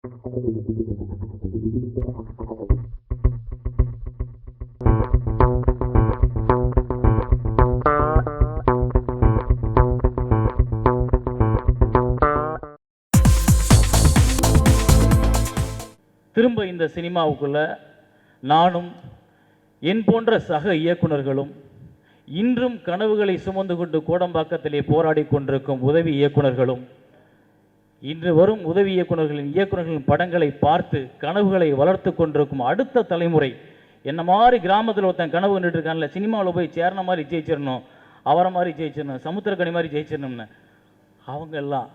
திரும்ப இந்த சினிமாவுக்குள்ள நானும் என் போன்ற சக இயக்குனர்களும் இன்றும் கனவுகளை சுமந்து கொண்டு கோடம்பாக்கத்திலே போராடி கொண்டிருக்கும் உதவி இயக்குனர்களும் இன்று வரும் உதவி இயக்குனர்களின் படங்களை பார்த்து கனவுகளை வளர்த்து கொண்டிருக்கும் அடுத்த தலைமுறை என்ன மாதிரி கிராமத்தில் ஒருத்தன் கனவு கண்டுட்டு இருக்கான்ல, சினிமாவில் போய் சேர்ன மாதிரி ஜெயிச்சிடணும், அவரை மாதிரி ஜெயிச்சிடணும், சமுத்திரக்கனி மாதிரி ஜெயிச்சிடணும்னு, அவங்க எல்லாம்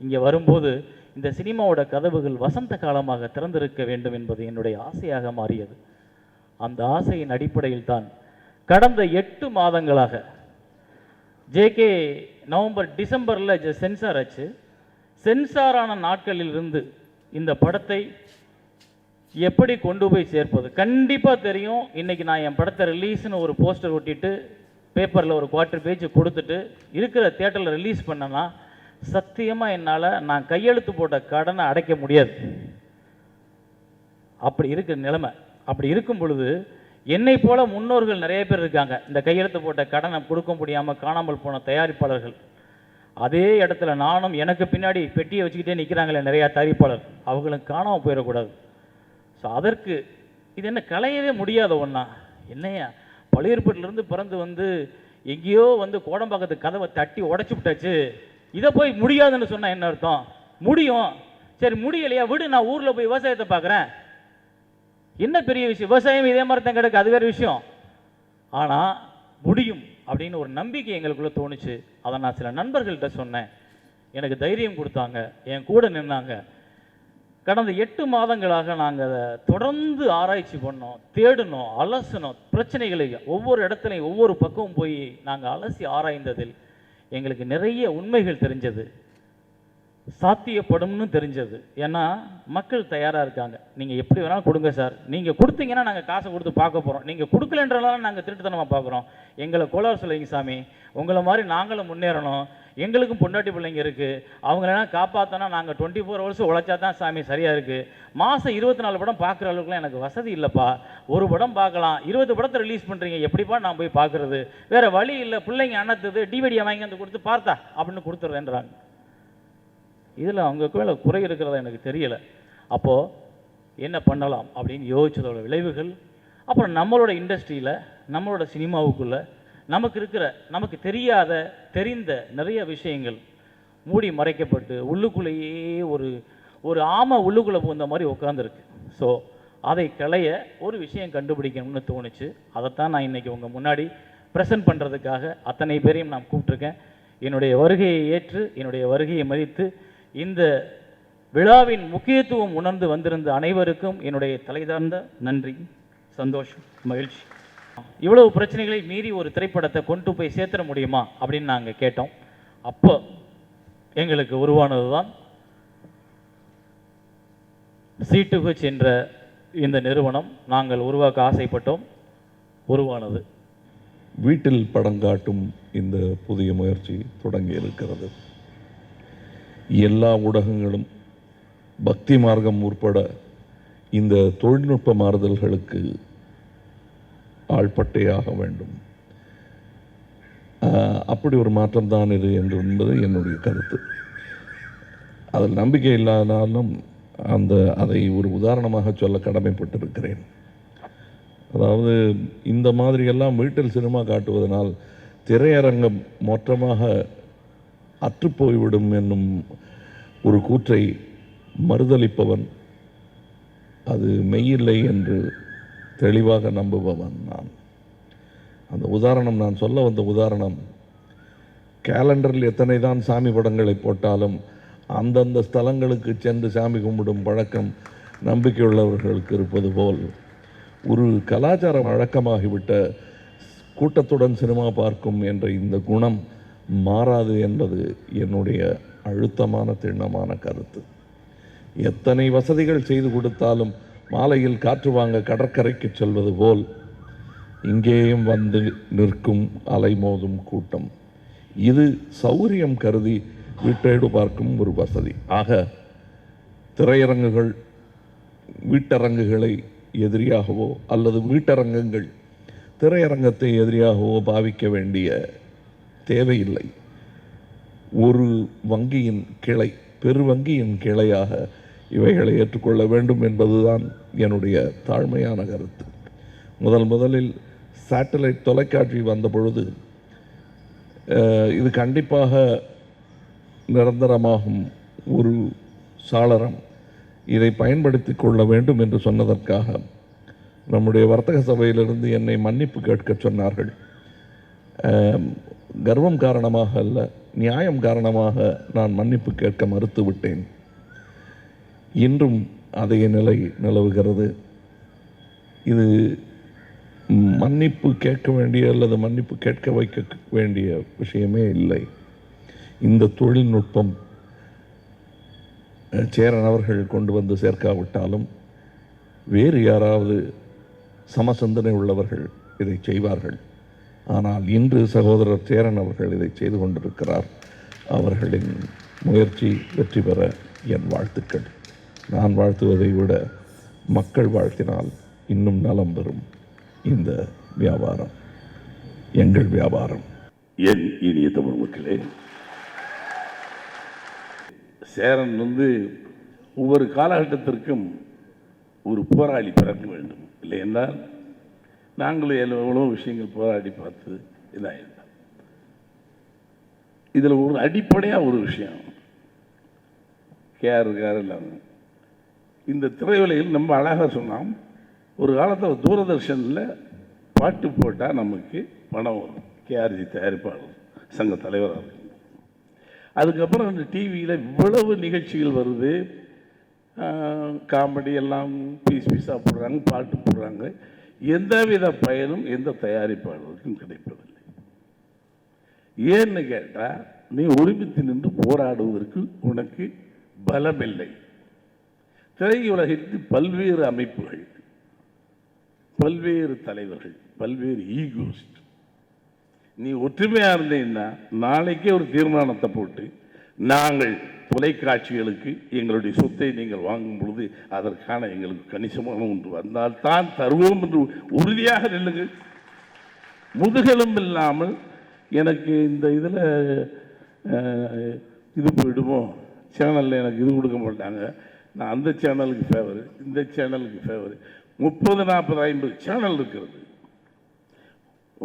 இங்கே வரும்போது இந்த சினிமாவோட கதவுகள் வசந்த காலமாக திறந்திருக்க வேண்டும் என்பது என்னுடைய ஆசையாக மாறியது. அந்த ஆசையின் அடிப்படையில் தான் கடந்த 8 மாதங்களாக ஜேகே நவம்பர் டிசம்பரில் சென்சார் ஆச்சு. சென்சாரான நாட்களில் இருந்து இந்த படத்தை எப்படி கொண்டு போய் சேர்ப்பது கண்டிப்பாக தெரியும். இன்றைக்கி நான் என் படத்தை ரிலீஸ்னு ஒரு போஸ்டர் ஒட்டிட்டு பேப்பரில் ஒரு 1/4 பேஜ் கொடுத்துட்டு இருக்கிற தியேட்டரில் ரிலீஸ் பண்ணனா சத்தியமாக என்னால் நான் கையெழுத்து போட்ட கடனை அடைக்க முடியாது. அப்படி இருக்கிற நிலைமை. அப்படி இருக்கும் பொழுது என்னை போல முன்னோர்கள் நிறைய பேர் இருக்காங்க, இந்த கையெழுத்து போட்ட கடனை கொடுக்க முடியாமல் காணாமல் போன தயாரிப்பாளர்கள். அதே இடத்துல நானும் எனக்கு பின்னாடி பெட்டியை வச்சுக்கிட்டே நிற்கிறாங்களே நிறையா தயாரிப்பாளர், அவங்களுக்கு காணாமல் போயிடக்கூடாது. ஸோ அதற்கு இது என்ன களையவே முடியாத ஒன்றா? என்னையா பழையற்பட்டிலேருந்து பிறந்து வந்து எங்கேயோ வந்து கோடம்பாக்கத்து கதவை தட்டி உடச்சி விட்டாச்சு, இதை போய் முடியாதுன்னு சொன்னால் என்ன அர்த்தம்? முடியும். சரி முடியலையா விடு, நான் ஊரில் போய் விவசாயத்தை பார்க்குறேன், என்ன பெரிய விஷயம், விவசாயம் இதே மாதிரி தான் கிடக்கு, அது வேறு விஷயம். ஆனால் முடியும் அப்படின்னு ஒரு நம்பிக்கை எங்களுக்குள்ளே தோணுச்சு. அதை நான் சில நண்பர்கள்ட்ட சொன்னேன், எனக்கு தைரியம் கொடுத்தாங்க, என் கூட நின்னாங்க. கடந்த 8 மாதங்களாக நாங்கள் அதை தொடர்ந்து ஆராய்ச்சி பண்ணோம், தேடினோம், அலசினோம். பிரச்சனைகளை ஒவ்வொரு இடத்துலையும் ஒவ்வொரு பக்கமும் போய் நாங்கள் அலசி ஆராய்ந்ததில் எங்களுக்கு நிறைய உண்மைகள் தெரிஞ்சது, சாத்தியப்படும்னு தெரிஞ்சது. ஏன்னா மக்கள் தயாராக இருக்காங்க. நீங்கள் எப்படி வேணாலும் கொடுங்க சார், நீங்கள் கொடுத்தீங்கன்னா நாங்கள் காசை கொடுத்து பார்க்க போகிறோம், நீங்கள் கொடுக்கலன்றனால நாங்கள் திருட்டுத்தனமாக பார்க்குறோம், எங்களை கோளாறு சொல்லுங்க சாமி, உங்களை மாதிரி நாங்களும் முன்னேறணும், எங்களுக்கும் பொண்டாட்டி பிள்ளைங்க இருக்குது, அவங்களெல்லாம் காப்பாற்றினா நாங்கள் 24 hours உழைச்சா தான் சாமி சரியாக இருக்குது. மாதம் 24 படம் பார்க்குற அளவுக்குலாம் எனக்கு வசதி இல்லைப்பா, ஒரு படம் பார்க்கலாம், 20 படத்தை ரிலீஸ் பண்ணுறீங்க, எப்படிப்பா நான் போய் பார்க்குறது, வேறு வழி இல்லை, பிள்ளைங்க அண்ணத்துது டிவிடியை வாங்கி வந்து கொடுத்து பார்த்தா அப்படின்னு கொடுத்துட்றேன்றாங்க. இதில் அவங்க மேலே குறை இருக்கிறதா எனக்கு தெரியலை. அப்போது என்ன பண்ணலாம் அப்படின்னு யோசிச்சதோட விளைவுகள், அப்புறம் நம்மளோட இண்டஸ்ட்ரியில் நம்மளோட சினிமாவுக்குள்ளே நமக்கு தெரியாத தெரிந்த நிறைய விஷயங்கள் மூடி மறைக்கப்பட்டு உள்ளுக்குள்ளேயே ஒரு ஆமை உள்ளுக்குள்ளே போந்த மாதிரி உட்காந்துருக்கு. ஸோ அதை களைய ஒரு விஷயம் கண்டுபிடிக்கணும்னு தோணுச்சு. அதைத்தான் நான் இன்றைக்கி உங்கள் முன்னாடி ப்ரெசென்ட் பண்ணுறதுக்காக அத்தனை பேரையும் நான் கூப்பிட்ருக்கேன். என்னுடைய வருகையை ஏற்று என்னுடைய வருகையை மதித்து இந்த விழாவின் முக்கியத்துவம் உணர்ந்து வந்திருந்த அனைவருக்கும் என்னுடைய தலைதார்ந்த நன்றி, சந்தோஷம், மகிழ்ச்சி. இவ்வளவு பிரச்சனைகளை மீறி ஒரு திரைப்படத்தை கொண்டு போய் சேர்த்துட முடியுமா அப்படின்னு நாங்கள் கேட்டோம். அப்போ எங்களுக்கு உருவானது தான் C2H என்ற இந்த நிறுவனம். நாங்கள் உருவாக்க ஆசைப்பட்டோம், உருவானது. வீட்டில் படம் காட்டும் இந்த புதிய முயற்சி தொடங்கி இருக்கிறது. எல்லா ஊடகங்களும் பக்தி மார்க்கம் உட்பட இந்த தொழில்நுட்ப மாறுதல்களுக்கு ஆள்பட்டேயாக வேண்டும். அப்படி ஒரு மாற்றம் தான் இது என்பது என்னுடைய கருத்து. அதில் நம்பிக்கை இல்லாதனாலும் அதை ஒரு உதாரணமாக சொல்ல கடமைப்பட்டிருக்கிறேன். அதாவது இந்த மாதிரியெல்லாம் வீட்டில் சினிமா காட்டுவதனால் திரையரங்கம் மொத்தமாக அற்றுப்போய்விடும் என்னும் ஒரு கூற்றை மறுதளிப்பவன், அது மெய்யில்லை என்று தெளிவாக நம்புபவன் நான். அந்த உதாரணம், நான் சொல்ல வந்த உதாரணம், கேலண்டரில் எத்தனை தான் சாமி படங்களை போட்டாலும் அந்தந்த ஸ்தலங்களுக்கு சென்று சாமி கும்பிடும் பழக்கம் நம்பிக்கையுள்ளவர்களுக்கு இருப்பது போல் ஒரு கலாச்சாரம் வழக்கமாகிவிட்ட கூட்டத்துடன் சினிமா பார்க்கும் என்ற இந்த குணம் மாறாது என்பது என்னுடைய அழுத்தமான திண்ணமான கருத்து. எத்தனை வசதிகள் செய்து கொடுத்தாலும் மாலையில் காற்று வாங்க கடற்கரைக்கு செல்வது போல் இங்கேயும் வந்து நிற்கும் அலைமோதும் கூட்டம். இது சௌரியம் கருதி வீட்டோடு பார்க்கும் ஒரு வசதி. ஆக திரையரங்குகள் வீட்டரங்குகளை எதிரியாகவோ அல்லது வீட்டரங்கங்கள் திரையரங்கத்தை எதிரியாகவோ பாவிக்க வேண்டிய தேவையில்லை. ஒரு வங்கியின் கிளை, பெரு வங்கியின் கிளையாக இவைகளை ஏற்றுக்கொள்ள வேண்டும் என்பதுதான் என்னுடைய தாழ்மையான கருத்து. முதலில் சேட்டலைட் தொலைக்காட்சி வந்த பொழுது இது கண்டிப்பாக நிரந்தரமாகும் ஒரு சாளரம், இதை பயன்படுத்தி கொள்ள வேண்டும் என்று சொன்னதற்காக நம்முடைய வர்த்தக சபையிலிருந்து என்னை மன்னிப்பு கேட்க சொன்னார்கள். கர்வம் காரணமாக அல்ல, நியாயம் காரணமாக நான் மன்னிப்பு கேட்க மறுத்து விட்டேன். இன்றும் அதே நிலை நிலவுகிறது. இது மன்னிப்பு கேட்க வேண்டிய அல்லது மன்னிப்பு கேட்க வைக்க வேண்டிய விஷயமே இல்லை. இந்த தொழில்நுட்பம் சேரன் அவர்கள் கொண்டு வந்து சேர்க்காவிட்டாலும் வேறு யாராவது சமசிந்தனை உள்ளவர்கள் இதை செய்வார்கள். ஆனால் இன்று சகோதரர் சேரன் அவர்கள் இதை செய்து கொண்டிருக்கிறார். அவர்களின் முயற்சி வெற்றி பெற என் வாழ்த்துக்கள். நான் வாழ்த்துவதை விட மக்கள் வாழ்த்தினால் இன்னும் நலம் பெறும் இந்த வியாபாரம், எங்கள் வியாபாரம். என் இனிய தமிழ் மக்களே, சேரன் ஒவ்வொரு காலகட்டத்திற்கும் ஒரு போராளி பிறக்க வேண்டும். இல்லை என்றால் நாங்களும் எவ்வளோ விஷயங்கள் போராடி பார்த்து இதாகிட்டோம். இதில் ஒரு அடிப்படையாக ஒரு விஷயம் கேஆர் இருக்கார் இல்லாமல் இந்த திரையுலகில் நம்ம அழகாக சொன்னோம். ஒரு காலத்தில் தூரதர்ஷனில் பாட்டு போட்டால் நமக்கு பணம் வரும். கேஆர்ஜி தயாரிப்பாளர் சங்க தலைவராக இருக்கு. அதுக்கப்புறம் அந்த டிவியில் இவ்வளவு நிகழ்ச்சிகள் வருது, காமெடி எல்லாம் பீஸாக போடுறாங்க, பாட்டு போடுறாங்க. எந்தவித பயனும் எந்த தயாரிப்பாளருக்கும் கிடைப்பதில்லை. ஏன்னு கேட்டால், நீ ஒருமித்து நின்று போராடுவதற்கு உனக்கு பலமில்லை. திரையுலகிற்கு பல்வேறு அமைப்புகள், பல்வேறு தலைவர்கள், பல்வேறு ஈகோஸ்ட். நீ ஒற்றுமையாக இருந்தீங்கன்னா நாளைக்கே ஒரு தீர்மானத்தை போட்டு, நாங்கள் தொலைக்காட்சிகளுக்கு எங்களுடைய சொத்தை நீங்கள் வாங்கும் பொழுது அதற்கான எங்களுக்கு கணிசமான ஒன்று வந்தால் தான் தருவோம் என்று உறுதியாக நில்லுங்கள். முதுகெலும் இல்லாமல் எனக்கு இந்த இதில் இது போயிடுமோ, சேனலில் எனக்கு இது கொடுக்க மாட்டாங்க, நான் அந்த சேனலுக்கு ஃபேவரு, இந்த சேனலுக்கு ஃபேவரு. 30, 40, 50 சேனல் இருக்கிறது.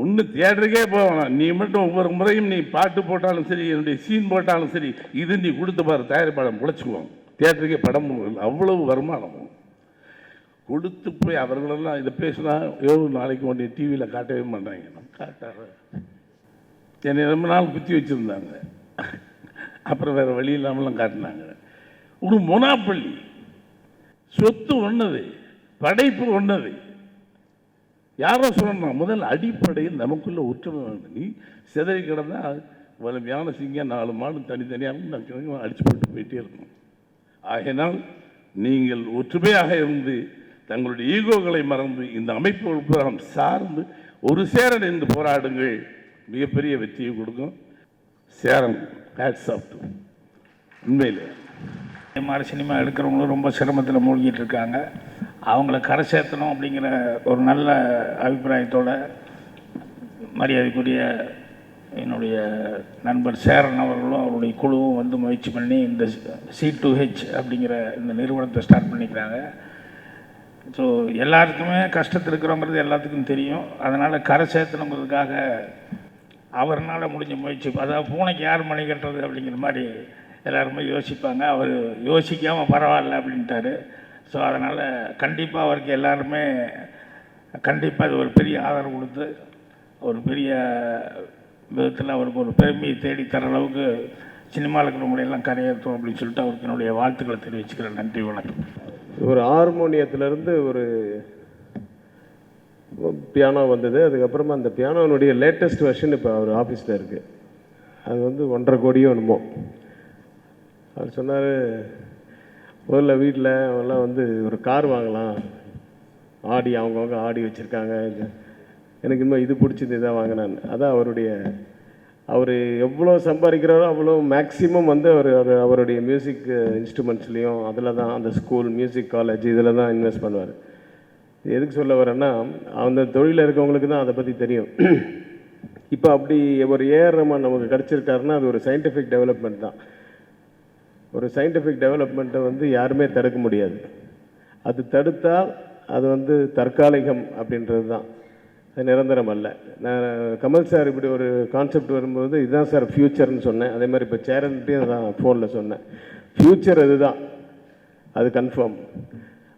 ஒன்றும் தியேட்டருக்கே போகலாம். நீ மட்டும் ஒவ்வொரு முறையும் நீ பாட்டு போட்டாலும் சரி, என்னுடைய சீன் போட்டாலும் சரி, இது நீ கொடுத்து பாரு, தயாரிப்பாளம் முளைச்சிக்குவாங்க. தியேட்டருக்கே படம் அவ்வளவு வருமானம் கொடுத்து போய் அவர்களெல்லாம் இதை பேசினா நாளைக்கு உடனே டிவியில் காட்டவே மாட்டாங்க. நான் காட்டார என்னை ரொம்ப நாள் குத்தி வச்சுருந்தாங்க. அப்புறம் வேறு வழி இல்லாமலாம் காட்டினாங்க. ஒரு மொனாப்பள்ளி, சொத்து ஒன்றுது, படைப்பு ஒன்றுது. யாரோ சொல்லணும், முதல் அடிப்படையில் நமக்குள்ள ஒற்றுமை வேணும். நீ சிதறி கிடந்தால் வலிமையான சிங்கம் 4 மாடு தனித்தனியாக அடிச்சு போட்டு போயிட்டே இருக்கணும். ஆகையினால் நீங்கள் ஒற்றுமையாக இருந்து தங்களுடைய ஈகோகளை மறந்து இந்த அமைப்பு சார்ந்து ஒரு சேரன் என்று போராடுங்கள். மிகப்பெரிய வெற்றியை கொடுக்கும். Cheran hats off to. உண்மையிலே மாதிரி சினிமா எடுக்கிறவங்களும் ரொம்ப சிரமத்தில் மூழ்கிட்டு இருக்காங்க. அவங்கள கரை சேர்த்தணும் அப்படிங்கிற ஒரு நல்ல அபிப்பிராயத்தோட மரியாதைக்குரிய என்னுடைய நண்பர் சேரன் அவர்களும் அவருடைய குழுவும் முயற்சி பண்ணி இந்த C2H அப்படிங்கிற இந்த நிறுவனத்தை ஸ்டார்ட் பண்ணிக்கிறாங்க. ஸோ எல்லாருக்குமே கஷ்டத்தில் இருக்கிறோங்கிறது எல்லாத்துக்கும் தெரியும். அதனால் கரை சேர்த்தணுங்கிறதுக்காக அவர்னால் முடிஞ்ச முயற்சி, அதாவது பூனைக்கு யார் மணி கட்டுறது அப்படிங்கிற மாதிரி எல்லாருமே யோசிப்பாங்க. அவர் யோசிக்காமல் பரவாயில்ல அப்படின்ட்டாரு. ஸோ அதனால் கண்டிப்பாக அவருக்கு எல்லாருமே கண்டிப்பாக அது ஒரு பெரிய ஆதரவு கொடுத்து ஒரு பெரிய விதத்தில் அவருக்கு ஒரு பெருமையை தேடி தர அளவுக்கு சினிமாவில் இருக்கிறவங்களையெல்லாம் கரையேற்றும் அப்படின்னு சொல்லிட்டு அவருக்கு என்னுடைய வாழ்த்துக்களை தெரிவிச்சுக்கிறேன். நன்றி, வணக்கம். ஒரு ஹார்மோனியத்திலேருந்து ஒரு பியானோ வந்தது. அதுக்கப்புறமா அந்த பியானோனுடைய லேட்டஸ்ட் வெர்ஷன் இப்போ அவர் ஆஃபீஸில் இருக்குது. அது 1.5 கோடியோ என்னமோ. அவர் சொன்னார், முதல்ல வீட்டில் அவங்கெல்லாம் ஒரு கார் வாங்கலாம், ஆடி அவங்கவுங்க ஆடி வச்சுருக்காங்க, எனக்கு இன்னும் இது பிடிச்சது இதாக வாங்கினான்னு. அதான் அவருடைய அவர் எவ்வளோ சம்பாதிக்கிறாரோ அவ்வளோ மேக்ஸிமம் வந்து அவருடைய மியூசிக் இன்ஸ்ட்ருமெண்ட்ஸ்லேயும் அதில் தான், அந்த ஸ்கூல் மியூசிக் காலேஜ் இதில் தான் இன்வெஸ்ட் பண்ணுவார். எதுக்கு சொல்ல வரேன்னா, அந்த தொழிலில் இருக்கவங்களுக்கு தான் அதை பற்றி தெரியும். இப்போ அப்படி ஒரு ஏஆர் ரஹ்மான் நமக்கு கிடச்சிருக்காருன்னா அது ஒரு சயின்டிஃபிக் டெவலப்மெண்ட் தான். ஒரு சயின்டிஃபிக் டெவலப்மெண்ட்டை வந்து யாருமே தடுக்க முடியாது. அது தடுத்தால் அது வந்து தற்காலிகம் அப்படின்றது தான், அது நிரந்தரம் அல்ல. நான் கமல் சார் இப்படி ஒரு கான்செப்ட் வரும்போது இதுதான் சார் ஃப்யூச்சர்னு சொன்னேன். அதே மாதிரி இப்போ சேரன்ட்டையும் தான் ஃபோனில் சொன்னேன். ஃப்யூச்சர் அதுதான், அது கன்ஃபார்ம்.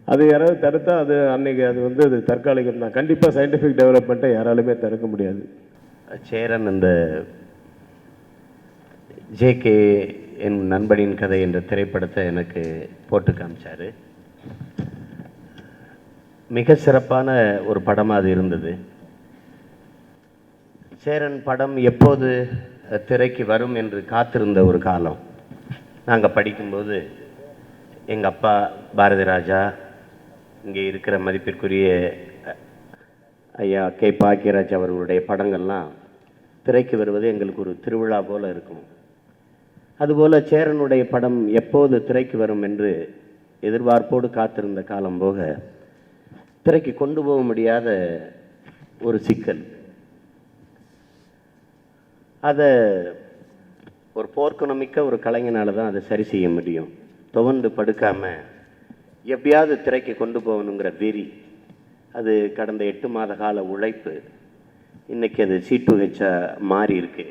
அது யாராவது தடுத்தா அது அன்னைக்கு அது வந்து அது தற்காலிகம் தான். கண்டிப்பாக சயின்டிஃபிக் டெவலப்மெண்ட்டை யாராலுமே தடுக்க முடியாது. சேரன் அந்த ஜேகே என் நண்பனின் கதை என்ற திரைப்படத்தை எனக்கு போட்டு காமிச்சார். மிக சிறப்பான ஒரு படமாக அது இருந்தது. சேரன் படம் எப்போது திரைக்கு வரும் என்று காத்திருந்த ஒரு காலம். நாங்கள் படிக்கும்போது எங்கள் அப்பா பாரதி ராஜா, இங்கே இருக்கிற மதிப்பிற்குரிய ஐயா கே பாக்கியராஜ் அவர்களுடைய படங்கள்லாம் திரைக்கு வருவது எங்களுக்கு ஒரு திருவிழா போல் இருக்கும். அதுபோல் சேரனுடைய படம் எப்போது திரைக்கு வரும் என்று எதிர்பார்ப்போடு காத்திருந்த காலம் போக திரைக்கு கொண்டு போக முடியாத ஒரு சிக்கல். அதை ஒரு போர்க்குணமிக்க ஒரு கலைஞனால் தான் அதை சரி செய்ய முடியும். துவண்டு படுக்காமல் எப்படியாவது திரைக்கு கொண்டு போகணுங்கிற வெறி, அது கடந்த 8 மாத கால உழைப்பு, இன்றைக்கி அது C2H மாறி இருக்கு.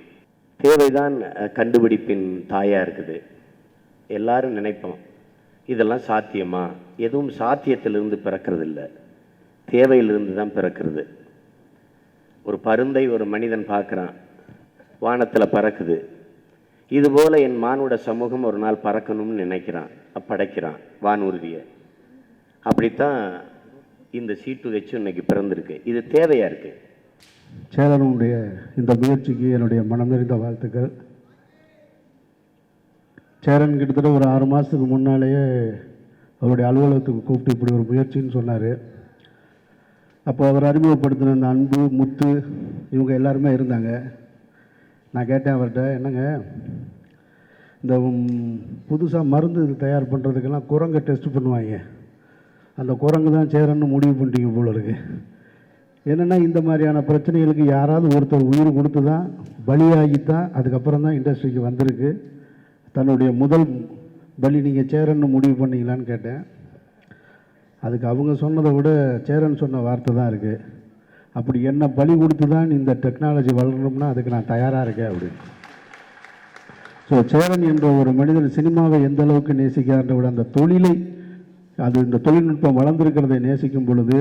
தேவைதான் கண்டுபிடிப்பின் தாயாக இருக்குது. எல்லாரும் நினைப்போம் இதெல்லாம் சாத்தியமா? எதுவும் சாத்தியத்திலிருந்து பிறக்கிறது இல்லை, தேவையிலிருந்து தான் பிறக்கிறது. ஒரு பருந்தை ஒரு மனிதன் பார்க்குறான், வானத்தில் பறக்குது. இதுபோல் என் மானுட சமூகம் ஒரு நாள் பறக்கணும்னு நினைக்கிறான், படைக்கிறான் வானூர்தியை. அப்படித்தான் இந்த C2H இன்னைக்கு பிறந்திருக்கு. இது தேவையாக இருக்குது. சேரனுடைய இந்த முயற்சிக்கு என்னுடைய மனம் நிறைந்த வாழ்த்துக்கள். சேரன் கிட்டத்தட்ட ஒரு 6 மாதத்துக்கு முன்னாலேயே அவருடைய அலுவலகத்துக்கு கூப்பிட்டு இப்படி ஒரு முயற்சின்னு சொன்னார். அப்போ அவர் அறிமுகப்படுத்தின அந்த அன்பு, முத்து இவங்க எல்லாருமே இருந்தாங்க. நான் கேட்டேன் அவர்கிட்ட, என்னங்க இந்த புதுசாக மருந்து தயார் பண்ணுறதுக்கெல்லாம் குரங்கை டெஸ்ட் பண்ணுவாங்க, அந்த குரங்கு தான் சேரன்னு முடிவு பண்ணிட்டீங்க போல இருக்குது. என்னென்னா இந்த மாதிரியான பிரச்சனைகளுக்கு யாராவது ஒருத்தர் உயிர் கொடுத்து தான், பலியாகித்தான் அதுக்கப்புறம் தான் இண்டஸ்ட்ரிக்கு வந்திருக்கு. தன்னுடைய முதல் பலி நீங்கள் சேரன்னு முடிவு பண்ணிங்களான்னு கேட்டேன். அதுக்கு அவங்க சொன்னதை விட சேரன் சொன்ன வார்த்தை தான் இருக்குது, அப்படி என்ன பலி கொடுத்து தான் இந்த டெக்னாலஜி வளரணும்னா அதுக்கு நான் தயாராக இருக்கேன் அப்படின்னு. ஸோ சேரன் என்ற ஒரு மனிதன் சினிமாவை எந்த அளவுக்கு நேசிக்கிறார்ன்ற விட அந்த தொழிலை, அது இந்த தொழில்நுட்பம் வளர்ந்துருக்கிறதை நேசிக்கும் பொழுது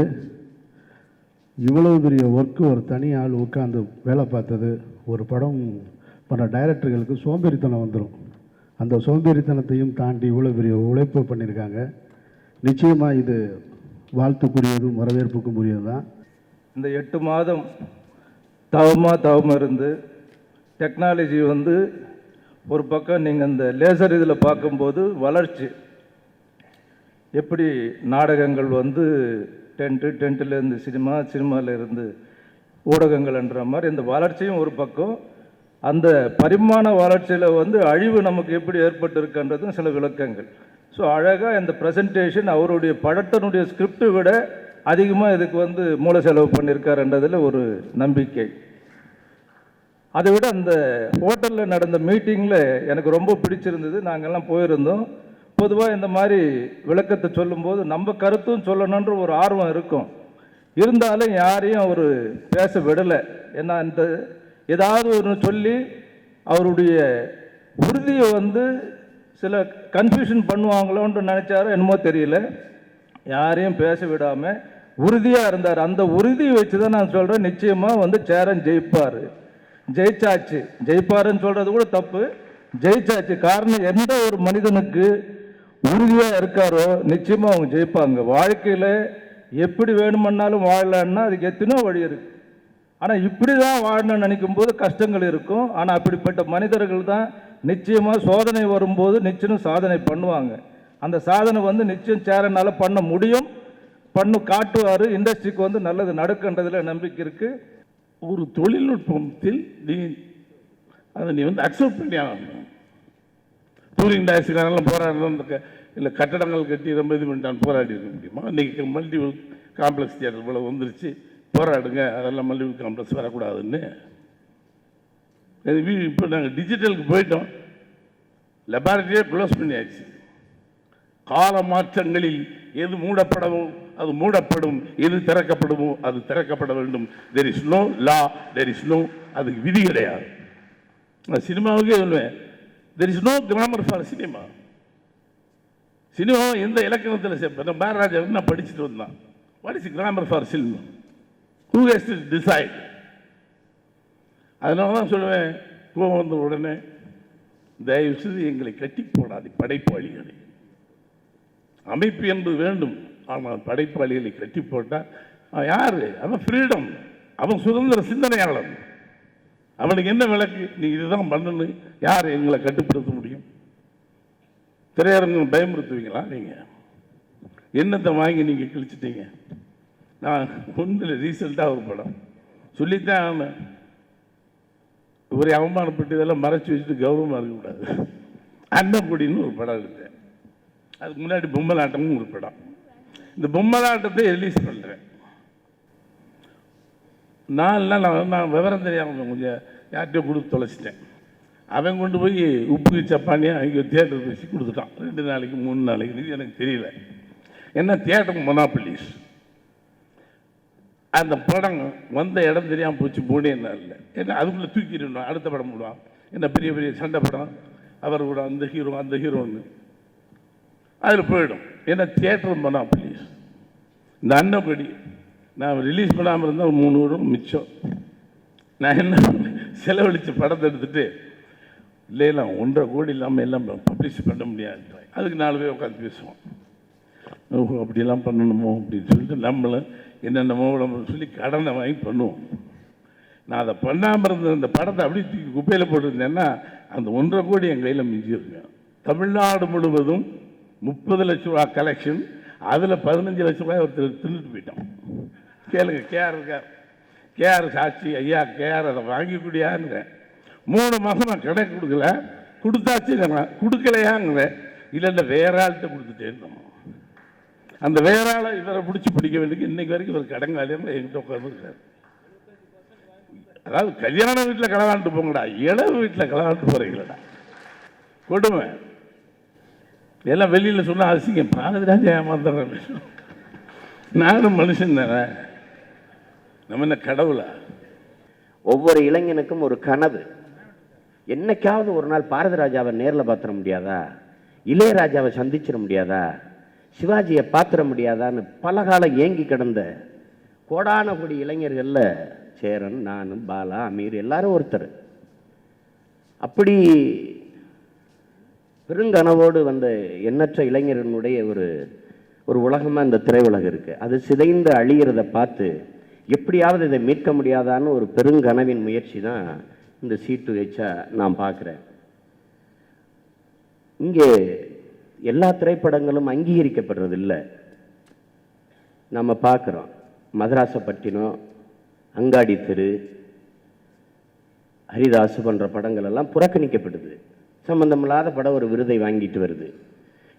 இவ்வளவு பெரிய ஒர்க்கு ஒரு தனி ஆள் உட்காந்து வேலை பார்த்தது, ஒரு படம் பண்ண டைரக்டர்களுக்கு சோம்பேறித்தனம் வந்துடும். அந்த சோம்பேறித்தனத்தையும் தாண்டி இவ்வளோ பெரிய உழைப்பு பண்ணியிருக்காங்க. நிச்சயமாக இது வாழ்த்துக்குரியதும் வரவேற்புக்கும் உரியது தான். இந்த 8 மாதம் தவமாக இருந்து டெக்னாலஜி வந்து ஒரு பக்கம் நீங்கள் இந்த லேசர் இதில் பார்க்கும்போது வளர்ச்சி, எப்படி நாடகங்கள் வந்து டென்ட்லேருந்து சினிமாவிலேருந்து ஊடகங்கள்ன்ற மாதிரி இந்த வளர்ச்சியும் ஒரு பக்கம், அந்த பரிமாண வளர்ச்சியில் வந்து அழிவு நமக்கு எப்படி ஏற்பட்டிருக்கின்றதும் சில விளக்கங்கள். ஸோ அழகாக இந்த ப்ரெசன்டேஷன் அவருடைய படத்தினுடைய ஸ்கிரிப்டை விட அதிகமாக இதுக்கு வந்து மூல செலவு பண்ணியிருக்காருன்றதில் ஒரு நம்பிக்கை. அதை விட அந்த ஹோட்டலில் நடந்த மீட்டிங்கில் எனக்கு ரொம்ப பிடிச்சிருந்தது. நாங்கள்லாம் போயிருந்தோம். பொதுவாக இந்த மாதிரி விளக்கத்தை சொல்லும்போது நம்ம கருத்தும் சொல்லணுன்ற ஒரு ஆர்வம் இருக்கும். இருந்தாலும் யாரையும் அவர் பேச விடலை. ஏன்னா இந்த ஏதாவது ஒன்று சொல்லி அவருடைய உறுதியை வந்து சில கன்ஃபியூஷன் பண்ணுவாங்களோன்னு நினச்சாரோ என்னமோ தெரியல, யாரையும் பேச விடாமல் உறுதியாக இருந்தார். அந்த உறுதியை வச்சு தான் நான் சொல்கிறேன், நிச்சயமாக வந்து சேரன் ஜெயிப்பார். ஜெயிச்சாச்சு, ஜெயிப்பாருன்னு சொல்கிறது கூட தப்பு, ஜெயிச்சாச்சு. காரணம், எந்த ஒரு மனிதனுக்கு உறுதியாக இருக்காரோ நிச்சயமாக அவங்க ஜெயிப்பாங்க. வாழ்க்கையில் எப்படி வேணுமன்னாலும் வாழலான்னா அதுக்கு எத்தனையோ வழி இருக்குது. ஆனால் இப்படி தான் வாழணும்னு நினைக்கும் போது கஷ்டங்கள் இருக்கும். ஆனால் அப்படிப்பட்ட மனிதர்கள் தான் நிச்சயமாக சோதனை வரும்போது நிச்சயம் சாதனை பண்ணுவாங்க. அந்த சாதனை வந்து நிச்சயம் சேரனால் பண்ண முடியும், காட்டுவார். இண்டஸ்ட்ரிக்கு வந்து நல்லது நடக்குன்றதில் நம்பிக்கை இருக்குது. ஒரு தொழில்நுட்பத்தில் நீ அதை நீ வந்து அக்செப்ட் பண்ணி ஆகணும். டூரிங் டாக்ஸிக்காரெல்லாம் போராடுறது இல்லை கட்டடங்கள் கட்டி ரொம்ப இது பண்ணிட்டான் போராடி இருக்க முடியுமா? இன்றைக்கி மல்டிபிள் காம்ப்ளெக்ஸ் தியேட்டர் இவ்வளோ வந்துருச்சு, போராடுங்க, அதெல்லாம் மல்டிபிள் காம்ப்ளெக்ஸ் வரக்கூடாதுன்னு. இப்போ நாங்கள் டிஜிட்டலுக்கு போயிட்டோம், லெபார்ட்டரியே க்ளோஸ் பண்ணியாச்சு. கால மாற்றங்களில் எது மூடப்படவோ அது மூடப்படும், எது திறக்கப்படுமோ அது திறக்கப்பட வேண்டும். There is no law, there is no, அதுக்கு விதி கிடையாது. நான் சினிமாவுக்கே சொல்லுவேன், there is no grammar for cinema. சினிமாவை எந்த இலக்கணத்தில் சேர்ப்பேன்? பாரராஜா என்ன படிச்சுட்டு வந்தான், what is grammar for cinema, who has to decide? அதனால தான் சொல்லுவேன், கோவம் வந்த உடனே தயவு செய்து எங்களை கட்டி போடாது படைப்பாளிகளை. அமைப்பு என்பது வேண்டும், ஆனால் படைப்பாளிகளை கட்டி போட்டால் யார் அவன்? ஃப்ரீடம், அவன் சுதந்திர சிந்தனையாளன். அவனுக்கு என்ன விளக்கு? நீ இதுதான் பண்ணணும், யார் எங்களை கட்டுப்படுத்த முடியும்? திரையரங்கு பயமுறுத்துவீங்களா? நீங்கள் என்னத்தை வாங்கி நீங்கள் கிழிச்சிட்டீங்க? நான் ஒன்றில் ரீசெண்டாக ஒரு படம் சொல்லித்தான் ஆனேன், இவரை அவமானப்பட்டு இதெல்லாம் மறைச்சி வச்சுட்டு கௌரவமாக இருக்கக்கூடாது. அன்னக்குடின்னு ஒரு படம் எடுத்தேன், அதுக்கு முன்னாடி பொம்மலாட்டம்னு ஒரு படம். இந்த பொம்மலாட்டத்தை ரிலீஸ் பண்ணுறேன். நான் விவரம் தெரியாமல் கொஞ்சம் யார்கிட்டயோ கொடுத்து தொலைச்சிட்டேன். அவன் கொண்டு போய் உப்பு சப்பானியாக அங்கே தியேட்டர் பேசி கொடுத்துட்டான். 2 நாளைக்கு 3 நாளைக்கு எனக்கு தெரியல. என்ன தியேட்டர் மொனாப்பிலிஸ். அந்த படம் வந்த இடம் தெரியாமல் போச்சு 3 நாளில். ஏன்னா அதுக்குள்ளே தூக்கிடணும், அடுத்த படம் போடுவான். என்ன பெரிய பெரிய சண்டை படம், அவர் கூட அந்த ஹீரோன்னு அதில் போயிடும். ஏன்னா தியேட்டர் மொனாப்பிலிஸ். இந்த அன்னப்படி நான் ரிலீஸ் பண்ணாமல் இருந்தால் 3 வருடம் மிச்சம். நான் என்ன செலவழித்து படத்தை எடுத்துகிட்டு இல்லை 1.5 கோடி இல்லாமல் எல்லாம் பப்ளிஷ் பண்ண முடியாது. அதுக்கு 4 பேர் உட்காந்து பேசுவோம், ஓஹோ அப்படியெல்லாம் பண்ணணுமோ அப்படின்னு சொல்லிட்டு நம்மளும் என்னென்னமோ சொல்லி கடனை வாங்கி பண்ணுவோம். நான் அதை பண்ணாமல் இருந்த அந்த படத்தை அப்படியே தூக்கி குப்பையில் போட்டிருந்தேன்னா அந்த 1.5 கோடி என் கையில் மிஞ்சிருக்கேன். தமிழ்நாடு முழுவதும் 30 லட்ச ரூபா கலெக்ஷன், அதில் 15 லட்ச ரூபாய் ஒருத்தர் தின்னுட்டு போயிட்டோம். கேளுங்க, கேஆர் சாட்சி, ஐயா கேஆர் அதை வாங்கிக்கூடியாங்கிறேன். 3 மாதம் நான் கணக்கு கொடுக்கல, கொடுத்தாச்சு கொடுக்கலையாங்கிறேன். இல்லை வேற ஆள்கிட்ட கொடுத்துட்டேன். அந்த வேற ஆளை இவரை பிடிச்சி பிடிக்க வேண்டியது இன்னைக்கு வரைக்கும் இவர் கடங்காலியாக என்கிட்ட உட்காந்துருக்காரு. அதாவது கல்யாண வீட்டில் களவாண்டு போங்கடா, இளவு வீட்டில் களவாண்டு போகிறீங்களடா, கொடுமை. எல்லாம் வெளியில் சொன்னால் அசிங்கம். பாரதிராஜா ஏமாந்துடுறேன். நானும் மனுஷன் தானே, நம்ம என்ன கடவுளா? ஒவ்வொரு இளைஞனுக்கும் ஒரு கனவு. என்னைக்காவது ஒரு நாள் பாரதிராஜாவை நேரில் பார்த்துட முடியாதா, இளையராஜாவை சந்திச்சிட முடியாதா, சிவாஜியை பார்த்துட முடியாதான்னு பல காலம் ஏங்கி கிடந்த கோடான கோடி இளைஞர்களில் சேரன், நானும், பாலா, அமீர் எல்லாரும் ஒருத்தர். அப்படி பெருங்கனவோடு வந்த எண்ணற்ற இளைஞர்களுடைய ஒரு உலகமாக இந்த திரையுலகம் இருக்குது. அது சிதைந்து அழிகிறத பார்த்து எப்படியாவது இதை மீட்க முடியாதான்னு ஒரு பெருங்கனவின் முயற்சி தான் இந்த C2H நான் பார்க்குறேன். இங்கே எல்லா திரைப்படங்களும் அங்கீகரிக்கப்படுறது இல்லை. நம்ம பார்க்குறோம், மதராசப்பட்டினம், அங்காடி தெரு, ஹரிதாஸ் போன்ற படங்கள் எல்லாம் புறக்கணிக்கப்படுது. சம்பந்தமில்லாத படம் ஒரு விருதை வாங்கிட்டு வருது.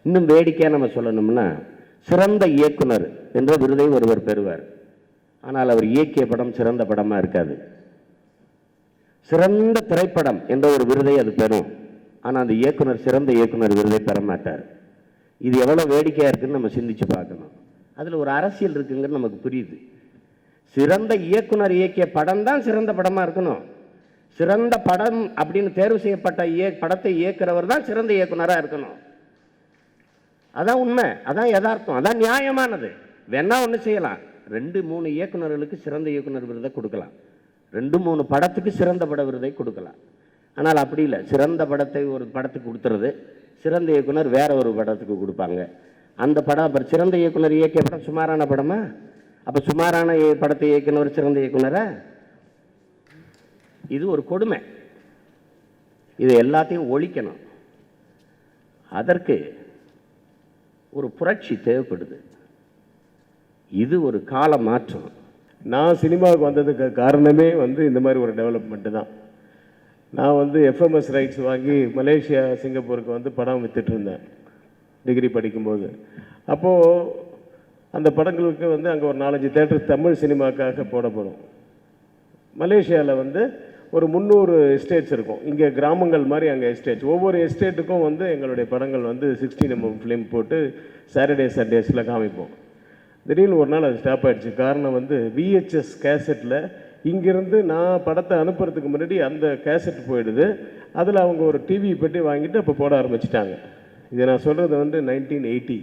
இன்னும் வேடிக்கையாக நம்ம சொல்லணும்னா, சிறந்த இயக்குனர் என்ற விருதை ஒருவர் பெறுவார். ஆனால் அவர் இயக்கிய படம் சிறந்த படமாக இருக்காது. சிறந்த திரைப்படம் என்ற ஒரு விருதை அது பெறும். ஆனால் அந்த இயக்குனர் சிறந்த இயக்குனர் விருதை பெற மாட்டார். இது எவ்வளோ வேடிக்கையாக இருக்குன்னு நம்ம சிந்திச்சு பார்க்கணும். அதில் ஒரு அரசியல் இருக்குங்கிறது நமக்கு புரியுது. சிறந்த இயக்குனர் இயக்கிய படம் தான் சிறந்த படமாக இருக்கணும். சிறந்த படம் அப்படின்னு தேர்வு செய்யப்பட்ட படத்தை இயக்குறவர் தான் சிறந்த இயக்குனராக இருக்கணும். அதான் உண்மை, அதான் யதார்த்தம், அதான் நியாயமானது. வேணா ஒன்று செய்யலாம், 2-3 இயக்குநர்களுக்கு சிறந்த இயக்குனர் விருதை கொடுக்கலாம், 2-3 படத்துக்கு சிறந்த பட விருதை கொடுக்கலாம். ஆனால் அப்படி இல்லை. சிறந்த படத்தை ஒரு படத்துக்கு கொடுத்துறது, சிறந்த இயக்குனர் வேற ஒரு படத்துக்கு கொடுப்பாங்க. அந்த படம் அப்புறம் சிறந்த இயக்குனர் இயக்கிய படம் சுமாரான படமா? அப்போ சுமாரான படத்தை இயக்குனர் சிறந்த இயக்குனரா? இது ஒரு கொடுமை. இது எல்லாத்தையும் ஒழிக்கணும். அதற்கு ஒரு புரட்சி தேவைப்படுது. இது ஒரு கால மாற்றம். நான் சினிமாவுக்கு வந்ததுக்கு காரணமே இந்த மாதிரி ஒரு டெவலப்மெண்ட்டு தான். நான் வந்து எஃப்எம்எஸ் ரைட்ஸ் வாங்கி மலேசியா சிங்கப்பூருக்கு வந்து படம் வித்துட்டு இருந்தேன் டிகிரி படிக்கும்போது. அப்போது அந்த படங்களுக்கு வந்து அங்கே ஒரு 4-5 தேட்டர் தமிழ் சினிமாக்காக போடப்படும். மலேசியாவில் வந்து ஒரு 300 எஸ்டேட்ஸ் இருக்கும். இங்கே கிராமங்கள் மாதிரி அங்கே எஸ்டேட்ஸ். ஒவ்வொரு எஸ்டேட்டுக்கும் வந்து எங்களுடைய படங்கள் வந்து 16mm ஃபிலிம் போட்டு சாட்டர்டே சண்டேஸில் காமிப்போம். திடீர்னு ஒரு நாள் அது ஸ்டாப் ஆகிடுச்சு. காரணம் வந்து VHS கேசட்டில் இங்கேருந்து நான் படத்தை அனுப்புறதுக்கு முன்னாடி அந்த கேசட் போயிடுது. அதில் அவங்க ஒரு டிவி பெட்டி வாங்கிட்டு அப்போ போட ஆரம்பிச்சிட்டாங்க. இதை நான் சொல்கிறது வந்து 1980,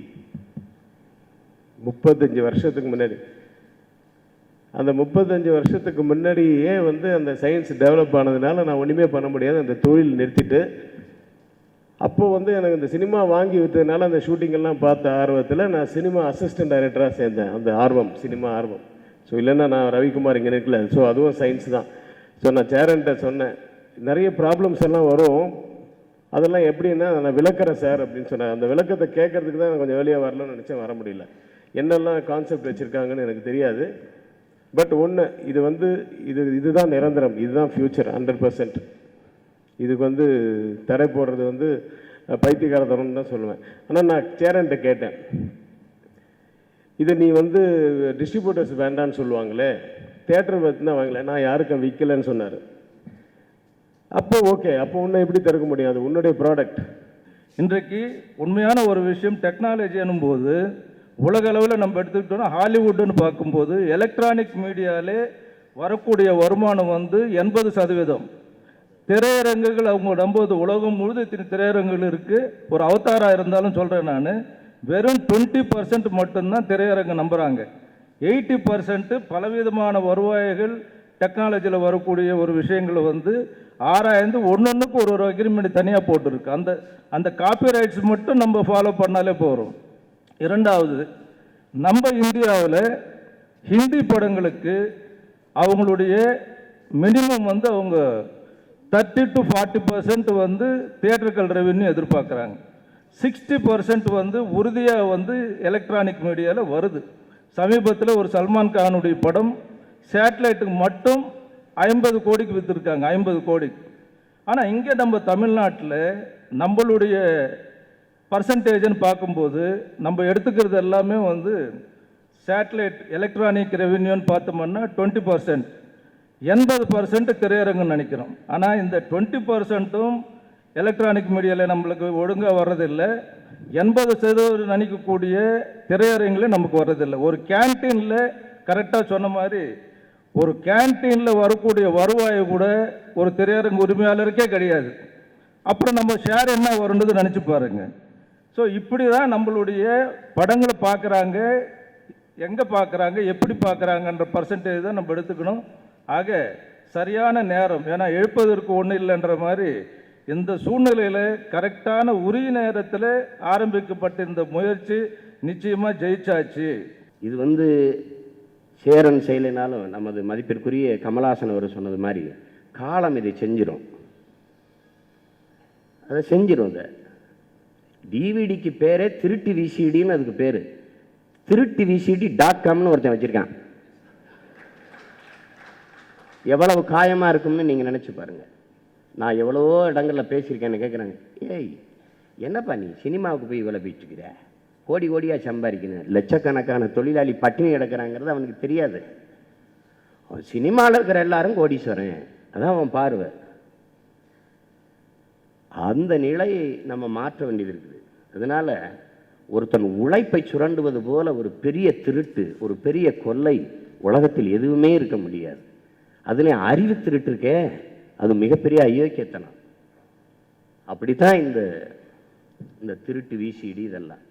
35 வருஷத்துக்கு முன்னாடி. அந்த 35 வருஷத்துக்கு முன்னாடியே வந்து அந்த சயின்ஸ் டெவலப் ஆனதுனால நான் ஒன்றுமே பண்ண முடியாது. அந்த தொழில் நிறுத்திட்டு அப்போது வந்து எனக்கு இந்த சினிமா வாங்கி விற்றதுனால அந்த ஷூட்டிங்கெல்லாம் பார்த்த ஆர்வத்தில் நான் சினிமா அசிஸ்டன்ட் டைரக்டராக சேர்ந்தேன். அந்த ஆர்வம், சினிமா ஆர்வம். ஸோ இல்லைன்னா நான் ரவிக்குமார் இங்கே இருக்கல. ஸோ அதுவும் சயின்ஸ் தான். ஸோ நான் சேரன்ட்ட சொன்னேன், நிறைய ப்ராப்ளம்ஸ் எல்லாம் வரும், அதெல்லாம் எப்படின்னா நான் விளக்குறேன் சார் அப்படின்னு சொன்னேன். அந்த விளக்கத்தை கேட்கறதுக்கு தான் நான் கொஞ்சம் வெளியாக வரலன்னு நினச்சேன், வர முடியல. என்னெல்லாம் கான்செப்ட் வச்சுருக்காங்கன்னு எனக்கு தெரியாது. பட் ஒன்று, இது வந்து இதுதான் நிரந்தரம், இதுதான் ஃப்யூச்சர் 100%. இதுக்கு வந்து தடை போடுறது வந்து பைத்தியக்காரத்தனம்னு தான் சொல்லுவேன். ஆனால் நான் சேரன்ட்ட கேட்டேன், இதை நீ வந்து டிஸ்ட்ரிபியூட்டர்ஸ் வேண்டான்னு சொல்லுவாங்களே, தேட்டர் வச்சு தான் வாங்கல, நான் யாருக்கும் விற்கலைன்னு சொன்னார். அப்போ ஓகே, அப்போ உன்னை எப்படி திறக்க முடியாது, உன்னுடைய ப்ராடக்ட். இன்றைக்கு உண்மையான ஒரு விஷயம், டெக்னாலஜி எனும்போது உலக அளவில் நம்ம எடுத்துக்கிட்டோம்னா ஹாலிவுட்டுன்னு பார்க்கும்போது எலக்ட்ரானிக் மீடியாவிலே வரக்கூடிய வருமானம் வந்து 80%. திரையரங்குகள் அவங்க நம்புவது உலகம் முழுது திரையரங்குகள் இருக்குது. ஒரு அவதாராக இருந்தாலும் சொல்கிறேன் நான், வெறும் 20% மட்டும்தான் திரையரங்கு நம்புகிறாங்க. 80% பலவிதமான வருவாய்கள் டெக்னாலஜியில் வரக்கூடிய ஒரு விஷயங்களை வந்து ஆராய்ந்து ஒன்றுக்கு ஒரு அக்ரிமெண்ட் தனியாக போட்டுருக்கு. அந்த காப்பிரைட்ஸ் மட்டும் நம்ம ஃபாலோ பண்ணாலே போகிறோம். இரண்டாவது, நம்ம இந்தியாவில் ஹிந்தி படங்களுக்கு அவங்களுடைய மினிமம் வந்து அவங்க 30 to 40% வந்து தியேட்டர்கள் ரெவென்யூ எதிர்பார்க்குறாங்க. 60% வந்து உறுதியாக வந்து எலக்ட்ரானிக் மீடியாவில் வருது. சமீபத்தில் ஒரு சல்மான் கானுடைய படம் சேட்டலைட்டுக்கு மட்டும் 50 கோடிக்கு விற்றுருக்காங்க, 50 கோடிக்கு. ஆனால் இங்கே நம்ம தமிழ்நாட்டில் நம்மளுடைய பர்சன்டேஜ்னு பார்க்கும்போது நம்ம எடுத்துக்கிறது எல்லாமே வந்து சேட்டலைட் எலக்ட்ரானிக் ரெவென்யூன்னு பார்த்தோம்னா 20%, 80% திரையரங்குன்னு நினைக்கிறோம். ஆனால் இந்த 20%ம் எலக்ட்ரானிக் மீடியாவில் நம்மளுக்கு ஒழுங்காக வர்றதில்லை. 80% நினைக்கக்கூடிய திரையரங்கில் நமக்கு வர்றதில்லை. ஒரு கேன்டீனில் கரெக்டாக சொன்ன மாதிரி ஒரு கேன்டீனில் வரக்கூடிய வருவாயை கூட ஒரு திரையரங்கு உரிமையாளருக்கே கிடையாது. அப்புறம் நம்ம ஷேர் என்ன வரும்ன்றது நினச்சி பாருங்கள். ஸோ இப்படி தான் நம்மளுடைய படங்களை பார்க்குறாங்க, எங்கே பார்க்குறாங்க, எப்படி பார்க்குறாங்கன்ற பர்சன்டேஜ் தான் நம்ம எடுத்துக்கணும். ஆக சரியான நேரம், ஏன்னா எழுப்பதற்கு ஒன்றும் இல்லைன்ற மாதிரி இந்த சூழ்நிலையில் கரெக்டான உரிய நேரத்தில் ஆரம்பிக்கப்பட்ட இந்த முயற்சி நிச்சயமாக ஜெயிச்சாச்சு. இது வந்து சேரன் செய்யலைனாலும் நமது மதிப்பிற்குரிய கமலஹாசன் அவர் சொன்னது மாதிரி காலம் இதை செஞ்சிடும், அதை செஞ்சிடும். அதை டிவிடிக்கு பேரே திருட்டு விசிடின்னு அதுக்கு பேர். திருட்டு VCD.comனு ஒருத்தன் வச்சுருக்கான். எவ்வளவு காயமாக இருக்கும்னு நீங்கள் நினச்சி பாருங்கள். நான் எவ்வளவோ இடங்களில் பேசியிருக்கேன்னு கேட்குறாங்க, ஏய் என்னப்பா நீ சினிமாவுக்கு போய் இவ்வளோ பேசிட்டுக்கிற, கோடி கோடியாக சம்பாதிக்கணும், லட்சக்கணக்கான தொழிலாளி பட்டினி கிடக்கிறாங்கிறது அவனுக்கு தெரியாது. அவன் சினிமாவில் இருக்கிற எல்லாரும் கோடீஸ்வரன், அதான் அவன் பார்வை. அந்த நிலையை நம்ம மாற்ற வேண்டியது இருக்குது. அதனால் ஒருத்தன் உழைப்பை சுரண்டுவது போல ஒரு பெரிய திருட்டு, ஒரு பெரிய கொள்ளை உலகத்தில் எதுவுமே இருக்க முடியாது. அதுலேயும் அறிவு திருட்டு இருக்கே, அது மிகப்பெரிய அயோக்கியத்தனம். அப்படித்தான் இந்த திருட்டு VCD இதெல்லாம்.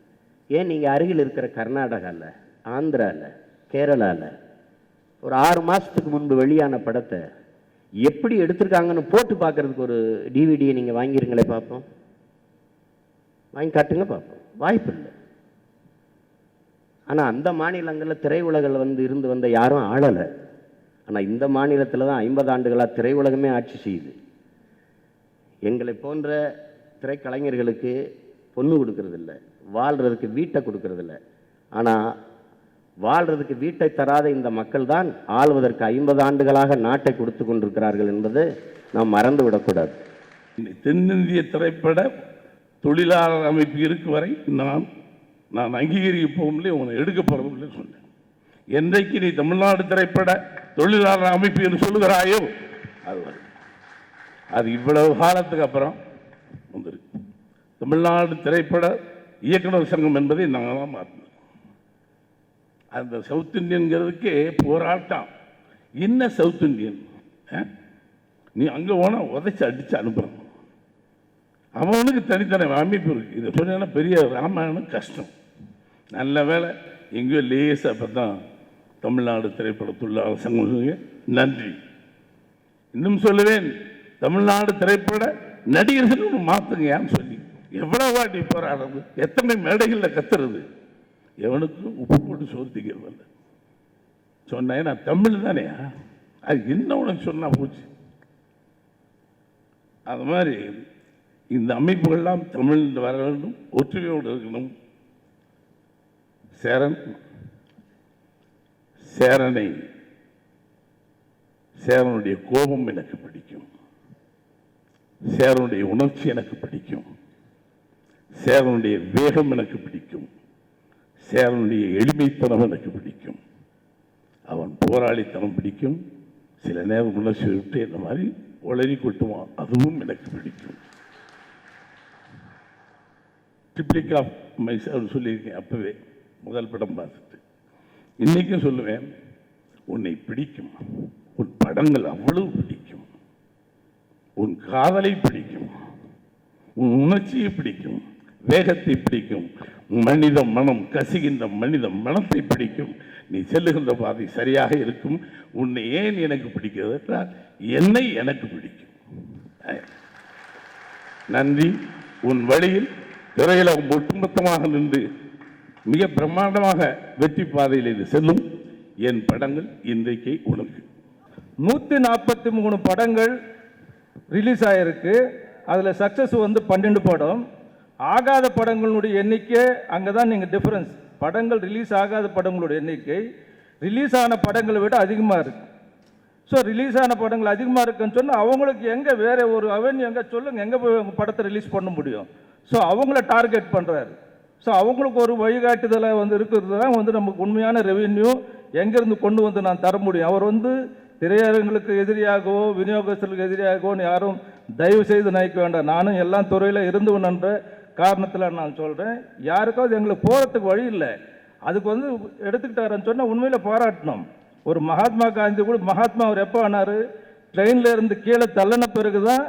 ஏன் நீங்கள் அருகில் இருக்கிற கர்நாடகாவில், ஆந்திராவில், கேரளாவில் ஒரு 6 மாதத்துக்கு முன்பு வெளியான படத்தை எப்படி எடுத்திருக்காங்கன்னு போட்டு பார்க்குறதுக்கு ஒரு டிவிடியை நீங்கள் வாங்கிருங்களே பார்ப்போம், வாங்கி காட்டுங்க பார்ப்போம். வாய்ப்பு இல்லை. ஆனால் அந்த மாநிலங்களில் திரையுலகில் வந்து இருந்து வந்த யாரும் ஆளலை. ஆனால் இந்த மாநிலத்தில் தான் 50 ஆண்டுகளாக திரையுலகமே ஆட்சி செய்யுது. எங்களை போன்ற திரைக்கலைஞர்களுக்கு பொண்ணு கொடுக்கறதில்ல, வாழ்கிறதுக்கு வீட்டை கொடுக்கறதில்ல. ஆனால் வாழ்றதுக்கு வீட்டை தராத இந்த மக்கள் தான் ஆள்வதற்கு 50 ஆண்டுகளாக நாட்டை கொடுத்து கொண்டிருக்கிறார்கள் என்பது நாம் மறந்து விடக்கூடாது. தென்னிந்திய திரைப்பட தொழிலாளர் அமைப்பு இருக்கு வரை நான் அங்கீகரிக்க போகும்போது உன்னை எடுக்க போறதில்லை சொன்னேன். என்றைக்கு நீ தமிழ்நாடு திரைப்பட தொழிலாளர் அமைப்பு என்று சொல்லுகிறாயோ அது இவ்வளவு காலத்துக்கு அப்புறம் வந்துருக்கு. தமிழ்நாடு திரைப்பட இயக்குனர் சங்கம் என்பதை நாங்கள் தான் மாற்றினோம். அந்த சவுத் இந்தியன்கிறதுக்கே போராட்டம். என்ன சவுத் இந்தியன்? நீ அங்கே போனால் உதைச்சி அடித்து அனுப்புகிறோம். அவனுக்கு தனித்தனி அமைப்பு இருக்குது. இதை சொன்னா பெரிய ராமாயணம் கஷ்டம். நல்ல வேலை எங்கேயோ லேசாக அப்போ தான் தமிழ்நாடு திரைப்பட தொழிலாளர் சங்கம். நன்றி. இன்னும் சொல்லுவேன், தமிழ்நாடு திரைப்பட நடிகர்கள் மாற்றுங்கயான்னு சொல்லி எவ்வளோ வாட்டி போராடுறது, எத்தனை மேடைகளில் கத்துறது, எவனுக்கும் உப்பு போட்டு சோர்த்திக்கிறது இல்லை. சொன்னேன் நான் தமிழ் தானே, அது என்ன உனக்கு சொன்னா போச்சு. அது மாதிரி இந்த அமைப்புகள்லாம் தமிழ் வர வேண்டும், ஒற்றுமையோடு இருக்கணும். சேரனுடைய கோபம் எனக்கு பிடிக்கும், சேரனுடைய உணர்ச்சி எனக்கு பிடிக்கும், சேரனுடைய வேகம் எனக்கு பிடிக்கும், சேரனுடைய எளிமைத்தனம் எனக்கு பிடிக்கும், அவன் போராளித்தனம் பிடிக்கும். சில நேரம் உணர்ச்சி விட்டு இந்த மாதிரி உளறி கொட்டுவான், அதுவும் எனக்கு பிடிக்கும். ட்ரிப்ளிக் ஆஃப் மைசெல்ஃப் சொல்லியிருக்கேன் அப்பவே முதல் படம் பார்த்துட்டு. இன்னைக்கும் சொல்லுவேன், உன்னை பிடிக்கும், உன் படங்கள் அவ்வளவு பிடிக்கும், உன் காதலை பிடிக்கும், உன் உணர்ச்சியை பிடிக்கும், வேகத்தை பிடிக்கும், மனித மனம் கசிகின்ற மனித மனத்தை பிடிக்கும். நீ செல்லுகின்ற பாதை சரியாக இருக்கும். உன்னை ஏன் எனக்கு பிடிக்கிறது என்றால் என்னை எனக்கு பிடிக்கும். நன்றி. உன் வழியில் திரையுலகம் ஒட்டுமொத்தமாக நின்று மிக பிரம்மாண்டமாக வெற்றி பாதையில் இது செல்லும். என் படங்கள் இன்றைக்கு உனக்கு 143 படங்கள் ரிலீஸ் ஆகிருக்கு. அதில் சக்ஸஸ் வந்து 12 படம். ஆகாத படங்களுடைய எண்ணிக்கை அங்கே தான் நீங்கள் டிஃப்ரென்ஸ். படங்கள் ரிலீஸ் ஆகாத படங்களுடைய எண்ணிக்கை ரிலீஸ் ஆன படங்களை விட அதிகமாக இருக்குது. ஸோ ரிலீஸ் ஆன படங்கள் அதிகமாக இருக்குன்னு சொன்னால் அவங்களுக்கு எங்கே வேறு ஒரு அவென்யூ எங்கே சொல்லுங்கள், எங்கே போய் உங்கள் படத்தை ரிலீஸ் பண்ண முடியும்? ஸோ அவங்கள டார்கெட் பண்ணுறாரு. ஸோ அவங்களுக்கு ஒரு வழிகாட்டுதலை வந்து இருக்கிறது தான் வந்து நமக்கு உண்மையான ரெவென்யூ எங்கேருந்து கொண்டு வந்து நான் தர முடியும். அவர் வந்து திரையரங்களுக்கு எதிரியாகவோ விநியோகஸ்தர்களுக்கு எதிரியாகவோன்னு யாரும் தயவு செய்து நினைக்க வேண்டாம். நானும் எல்லா துறையில் இருந்தவன் என்ற காரணத்தில் நான் சொல்கிறேன், யாருக்காவது எங்களுக்கு போகிறதுக்கு வழி இல்லை. அதுக்கு வந்து எடுத்துக்கிட்டாருன்னு சொன்னால் உண்மையில் பாராட்டணும். ஒரு மகாத்மா காந்தி கூட, மகாத்மா அவர் எப்போ ஆனார், ட்ரெயினில் இருந்து கீழே தள்ளின பிறகு தான்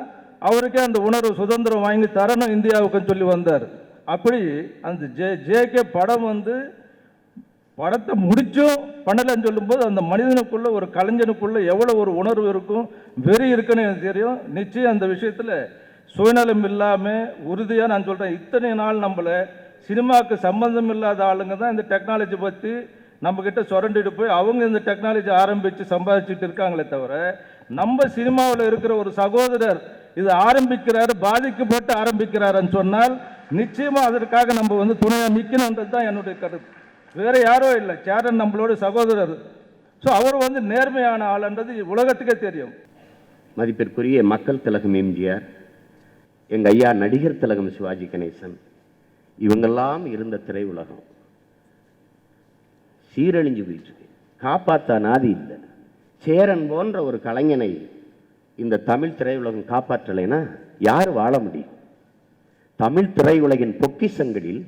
அவருக்கே அந்த உணர்வு சுதந்திரம் வாங்கி தரணும் இந்தியாவுக்குன்னு சொல்லி வந்தார். அப்படி அந்த ஜேகே படம் வந்து படத்தை முடிச்சும் பண்ணலைன்னு சொல்லும்போது அந்த மனிதனுக்குள்ள ஒரு கலைஞனுக்குள்ள எவ்வளோ ஒரு உணர்வு இருக்கும், வெறி இருக்குன்னு எனக்கு தெரியும். நிச்சயம் அந்த விஷயத்தில் சுயநலம் இல்லாமல் உறுதியாக நான் சொல்கிறேன். இத்தனை நாள் நம்மளை சினிமாவுக்கு சம்பந்தம் இல்லாத ஆளுங்க தான் இந்த டெக்னாலஜி பற்றி நம்மக்கிட்ட சுரண்டிட்டு போய் அவங்க இந்த டெக்னாலஜி ஆரம்பித்து சம்பாதிச்சுட்டு இருக்காங்களே தவிர, நம்ம சினிமாவில் இருக்கிற ஒரு சகோதரர் இது ஆரம்பிக்கிறாரு, பாதிக்கப்பட்டு ஆரம்பிக்கிறாருன்னு சொன்னால் நிச்சயமாக அதற்காக நம்ம வந்து துணையாக நிற்கணுன்றது தான் என்னுடைய கருத்து. வேறு யாரோ இல்லை, சேரன் நம்மளோட சகோதரர். ஸோ அவர் வந்து நேர்மையான ஆளுன்றது உலகத்துக்கே தெரியும். மதிப்பிற்குரிய மக்கள் திலகம் எம்ஜிஆர், எங்கள் ஐயா நடிகர் திலகம் சிவாஜி கணேசன், இவங்கெல்லாம் இருந்த திரையுலகம் சீரழிஞ்சு போயிட்டு காப்பாற்ற நாதி இல்லை. சேரன் போன்ற ஒரு கலைஞனை இந்த தமிழ் திரையுலகம் காப்பாற்றலைன்னா யார் வாழ முடியும்? தமிழ் திரையுலகின் பொக்கிஷங்களில்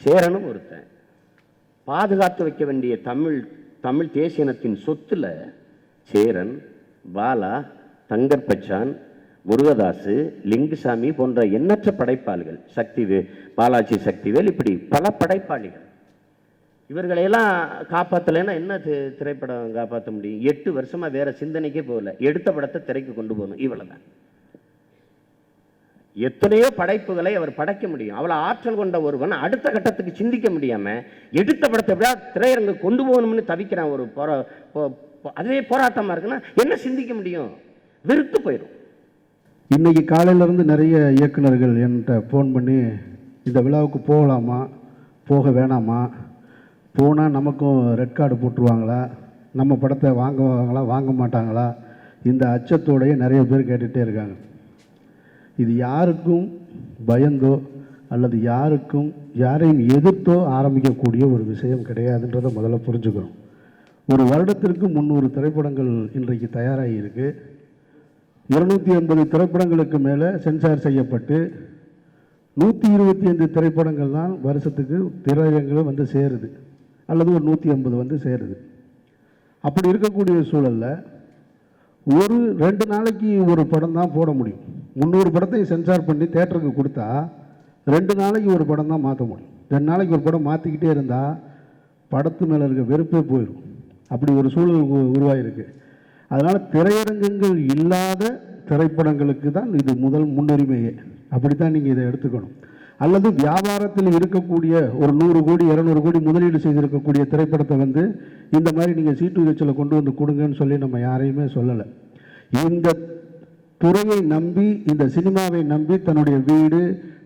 சேரனும் ஒருத்தன். பாதுகாத்து வைக்க வேண்டிய தமிழ் தேசியனத்தின் சொத்துல சேரன், பாலா, தங்கர்பச்சான், முருகதாசு, லிங்குசாமி போன்ற எண்ணற்ற படைப்பாளிகள், பாலாஜி சக்திவேல், இப்படி பல படைப்பாளிகள். இவர்களையெல்லாம் காப்பாற்றலைன்னா என்ன திரைப்படம் காப்பாற்ற முடியும்? 8 வருஷமாக வேற சிந்தனைக்கே போகல, எடுத்த படத்தை திரைக்கு கொண்டு போகணும், இவ்வளவுதான். எத்தனையோ படைப்புகளை அவர் படைக்க முடியும். அவ்வளோ ஆற்றல் கொண்ட ஒருவன் அடுத்த கட்டத்துக்கு சிந்திக்க முடியாம எடுத்த படத்தை எப்படியா திரையரங்கு கொண்டு போகணும்னு தவிக்கிறான். ஒரு அதுவே போராட்டமா இருக்குன்னா என்ன சிந்திக்க முடியும்? வெறுத்து போயிடும். இன்றைக்கி காலையிலேருந்து நிறைய இயக்குநர்கள் என்கிட்ட ஃபோன் பண்ணி இந்த விழாவுக்கு போகலாமா போக வேணாமா, போனால் நமக்கும் ரெட் கார்டு போட்டுருவாங்களா, நம்ம படத்தை வாங்குவாங்களா வாங்க மாட்டாங்களா, இந்த அச்சத்தோடையே நிறைய பேர் கேட்டுகிட்டே இருக்காங்க. இது யாருக்கும் பயந்தோ அல்லது யாரையும் எதிர்த்தோ ஆரம்பிக்கக்கூடிய ஒரு விஷயம் கிடையாதுன்றதை முதல்ல புரிஞ்சுக்கிறோம். ஒரு வருடத்திற்கு 300 திரைப்படங்கள் இன்றைக்கு தயாராகி இருக்கு. 280 திரைப்படங்களுக்கு மேலே சென்சார் செய்யப்பட்டு 125 திரைப்படங்கள் தான் வருஷத்துக்கு திரையரங்கில் வந்து சேருது, அல்லது ஒரு 150 வந்து சேருது. அப்படி இருக்கக்கூடிய சூழலில் ஒரு 2 நாளைக்கு ஒரு படம் தான் போட முடியும். 300 படத்தையும் சென்சார் பண்ணி தேட்டருக்கு கொடுத்தா 2 நாளைக்கு ஒரு படம் தான் மாற்ற முடியும். 2 நாளைக்கு ஒரு படம் மாற்றிக்கிட்டே இருந்தால் படத்து மேலே இருக்க வெறுப்பே போயிடும். அப்படி ஒரு சூழல் உருவாகிருக்கு. அதனால் திரையரங்குகள் இல்லாத திரைப்படங்களுக்கு தான் இது முதல் முன்னுரிமையே. அப்படி தான் நீங்கள் இதை எடுத்துக்கணும். அல்லது வியாபாரத்தில் இருக்கக்கூடிய ஒரு 100 கோடி 200 கோடி முதலீடு செய்திருக்கக்கூடிய திரைப்படத்தை வந்து இந்த மாதிரி நீங்கள் C2Hல கொண்டு வந்து கொடுங்கன்னு சொல்லி நம்ம யாரையுமே சொல்லலை. இந்த துறையை நம்பி, இந்த சினிமாவை நம்பி தன்னுடைய வீடு,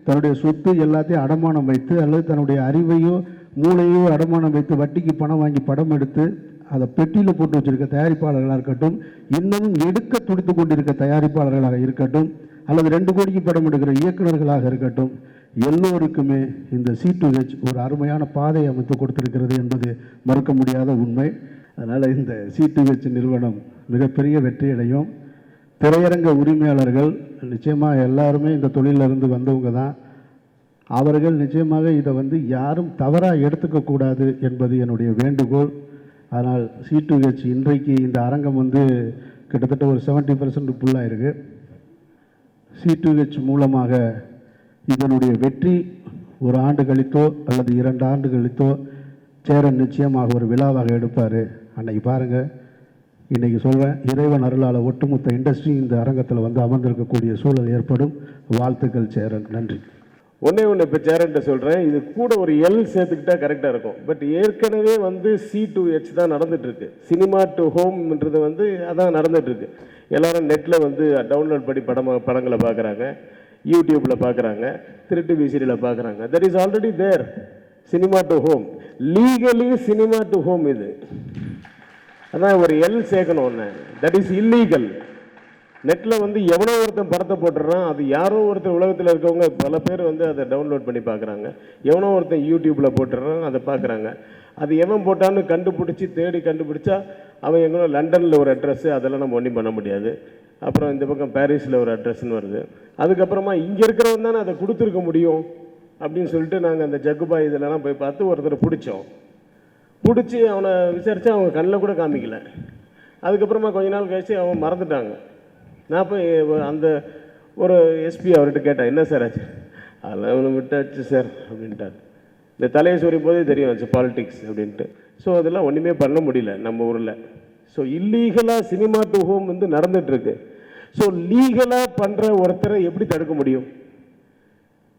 தன்னுடைய சொத்து எல்லாத்தையும் அடமானம் வைத்து, அல்லது தன்னுடைய அறிவையோ மூளையோ அடமானம் வைத்து வட்டிக்கு பணம் வாங்கி படம் எடுத்து அதை பெட்டியில் போட்டு வச்சிருக்க தயாரிப்பாளர்களாக இருக்கட்டும், இன்னமும் எடுக்க துடித்து கொண்டிருக்க தயாரிப்பாளர்களாக இருக்கட்டும், அல்லது 2 கோடிக்கு படம் எடுக்கிற இயக்குநர்களாக இருக்கட்டும், எல்லோருக்குமே இந்த C2H ஒரு அருமையான பாதையை அமைத்து கொடுத்திருக்கிறது என்பது மறுக்க முடியாத உண்மை. அதனால் இந்த C2H நிறுவனம் மிகப்பெரிய வெற்றியடையும். திரையரங்க உரிமையாளர்கள் நிச்சயமாக எல்லாருமே இந்த தொழிலிருந்து வந்தவங்க தான். அவர்கள் நிச்சயமாக இதை வந்து யாரும் தவறாக எடுத்துக்கக்கூடாது என்பது என்னுடைய வேண்டுகோள். அதனால் C2H இன்றைக்கு இந்த அரங்கம் வந்து கிட்டத்தட்ட ஒரு 70% ஃபுல்லாக இருக்குது. C2H மூலமாக இதனுடைய வெற்றி ஒரு ஆண்டு கழித்தோ அல்லது 2 ஆண்டு கழித்தோ சேரன் நிச்சயமாக ஒரு விழாவாக எடுப்பார். அன்னைக்கு பாருங்கள், இன்றைக்கி சொல்கிறேன், இறைவன் அருளால் ஒட்டுமொத்த இண்டஸ்ட்ரி இந்த அரங்கத்தில் வந்து அமர்ந்திருக்கக்கூடிய சூழல் ஏற்படும். வாழ்த்துக்கள் சேரன். நன்றி. ஒன்று இப்போ சேரன்ட்ட சொல்கிறேன், இது கூட ஒரு எல் சேர்த்துக்கிட்டா கரெக்டாக இருக்கும். பட் ஏற்கனவே வந்து C2H தான் நடந்துகிட்ருக்கு. சினிமா டு ஹோம்ன்றது வந்து அதான் நடந்துகிட்ருக்கு. எல்லோரும் நெட்டில் வந்து டவுன்லோட் பண்ணி படங்களை பார்க்குறாங்க, யூடியூப்பில் பார்க்குறாங்க, திருட்டு விசிறியில் பார்க்குறாங்க. That is already there. Cinema to home, legally cinema to home. இது அதான் ஒரு எல் சேர்க்கணும். ஒன்று தட் இஸ் இல்லீகல். நெட்டில் வந்து எவனோ ஒருத்தன் படத்தை போட்டுடுறான், அது யாரோ ஒருத்தர் உலகத்தில் இருக்கவங்க பல பேர் வந்து அதை டவுன்லோட் பண்ணி பார்க்குறாங்க. எவனோ ஒருத்தன் யூடியூப்பில் போட்டுடுறான், அதை பார்க்குறாங்க. அது எவன் போட்டான்னு கண்டுபிடிச்சி தேடி கண்டுபிடிச்சா அவன் எங்கேயோ லண்டனில் ஒரு அட்ரஸ்ஸு, அதெல்லாம் நம்ம ஒன்றும் பண்ண முடியாது. அப்புறம் இந்த பக்கம் பாரிஸில் ஒரு அட்ரஸ்ன்னு வருது. அதுக்கப்புறமா இங்கே இருக்கிறவன் தானே அதை கொடுத்துருக்க முடியும் அப்படின்னு சொல்லிட்டு நாங்கள் அந்த ஜக்குபாய் இதிலலாம் போய் பார்த்து ஒருத்தரை பிடிச்சி அவனை விசாரித்து அவங்க கண்ணில் கூட காமிக்கல. அதுக்கப்புறமா கொஞ்ச நாள் கழிச்சு அவன் மறந்துட்டாங்க. நான் போய் அந்த ஒரு எஸ்பி அவர்கிட்ட கேட்டேன், என்ன சார் ஆச்சு? அதெல்லாம் அவனை விட்டாச்சு சார் அப்படின்ட்டார். இந்த தலையை சொல்லும் போதே தெரியும் ஆச்சு பாலிடிக்ஸ் அப்படின்ட்டு. ஸோ அதெல்லாம் ஒன்றுமே பண்ண முடியல நம்ம ஊரில். ஸோ இல்லீகலாக சினிமா டு ஹோம் வந்து நடந்துகிட்ருக்கு. ஸோ லீகலாக பண்ணுற ஒருத்தரை எப்படி தடுக்க முடியும்?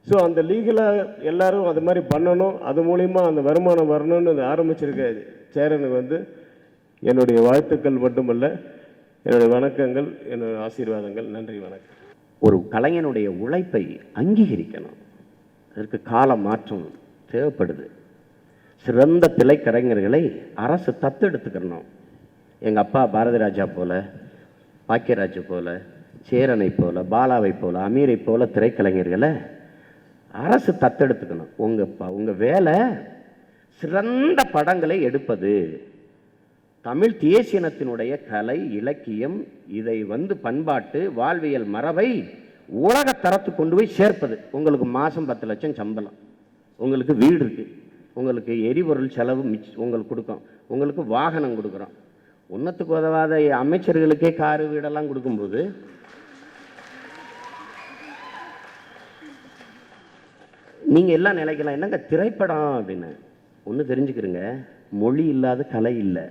ஸோ அந்த லீகலாக எல்லோரும் அது மாதிரி பண்ணணும். அது மூலிமா அந்த வருமானம் வரணும்னு ஆரம்பிச்சிருக்க சேரனுக்கு வந்து என்னுடைய வாழ்த்துக்கள் மட்டுமல்ல, என்னுடைய வணக்கங்கள், என்னுடைய ஆசீர்வாதங்கள். நன்றி, வணக்கம். ஒரு கலைஞனுடைய உழைப்பை அங்கீகரிக்கணும். அதற்கு கால மாற்றம் தேவைப்படுது. சிறந்த திரைக்கலைஞர்களை அரசு தத்தெடுத்துக்கணும். எங்கள் அப்பா பாரதி ராஜா போல, பாக்கியராஜ் போல, சேரனை போல, பாலாவை போல, அமீரை போல திரைக்கலைஞர்களை அரசு தத்தெடுத்துக்கணும். உங்கள் வேலை சிறந்த படங்களை எடுப்பது. தமிழ் தேசியனத்தினுடைய கலை இலக்கியம் இதை வந்து பண்பாட்டு வாழ்வியல் மரபை உலக தரத்துக்கு கொண்டு போய் சேர்ப்பது. உங்களுக்கு மாதம் 10 லட்சம் சம்பளம், உங்களுக்கு வீடு இருக்குது, உங்களுக்கு எரிபொருள் செலவு உங்களுக்கு கொடுக்கும், உங்களுக்கு வாகனம் கொடுக்குறோம். ஒன்றுத்துக்கு உதவாத அமைச்சர்களுக்கே காரு வீடெல்லாம் கொடுக்கும்போது நீங்கள் எல்லாம் நினைக்கலாம், என்னங்க திரைப்படம் அப்படின்னு. ஒன்று தெரிஞ்சுக்கிறீங்க, மொழி இல்லாத கலை இல்லை,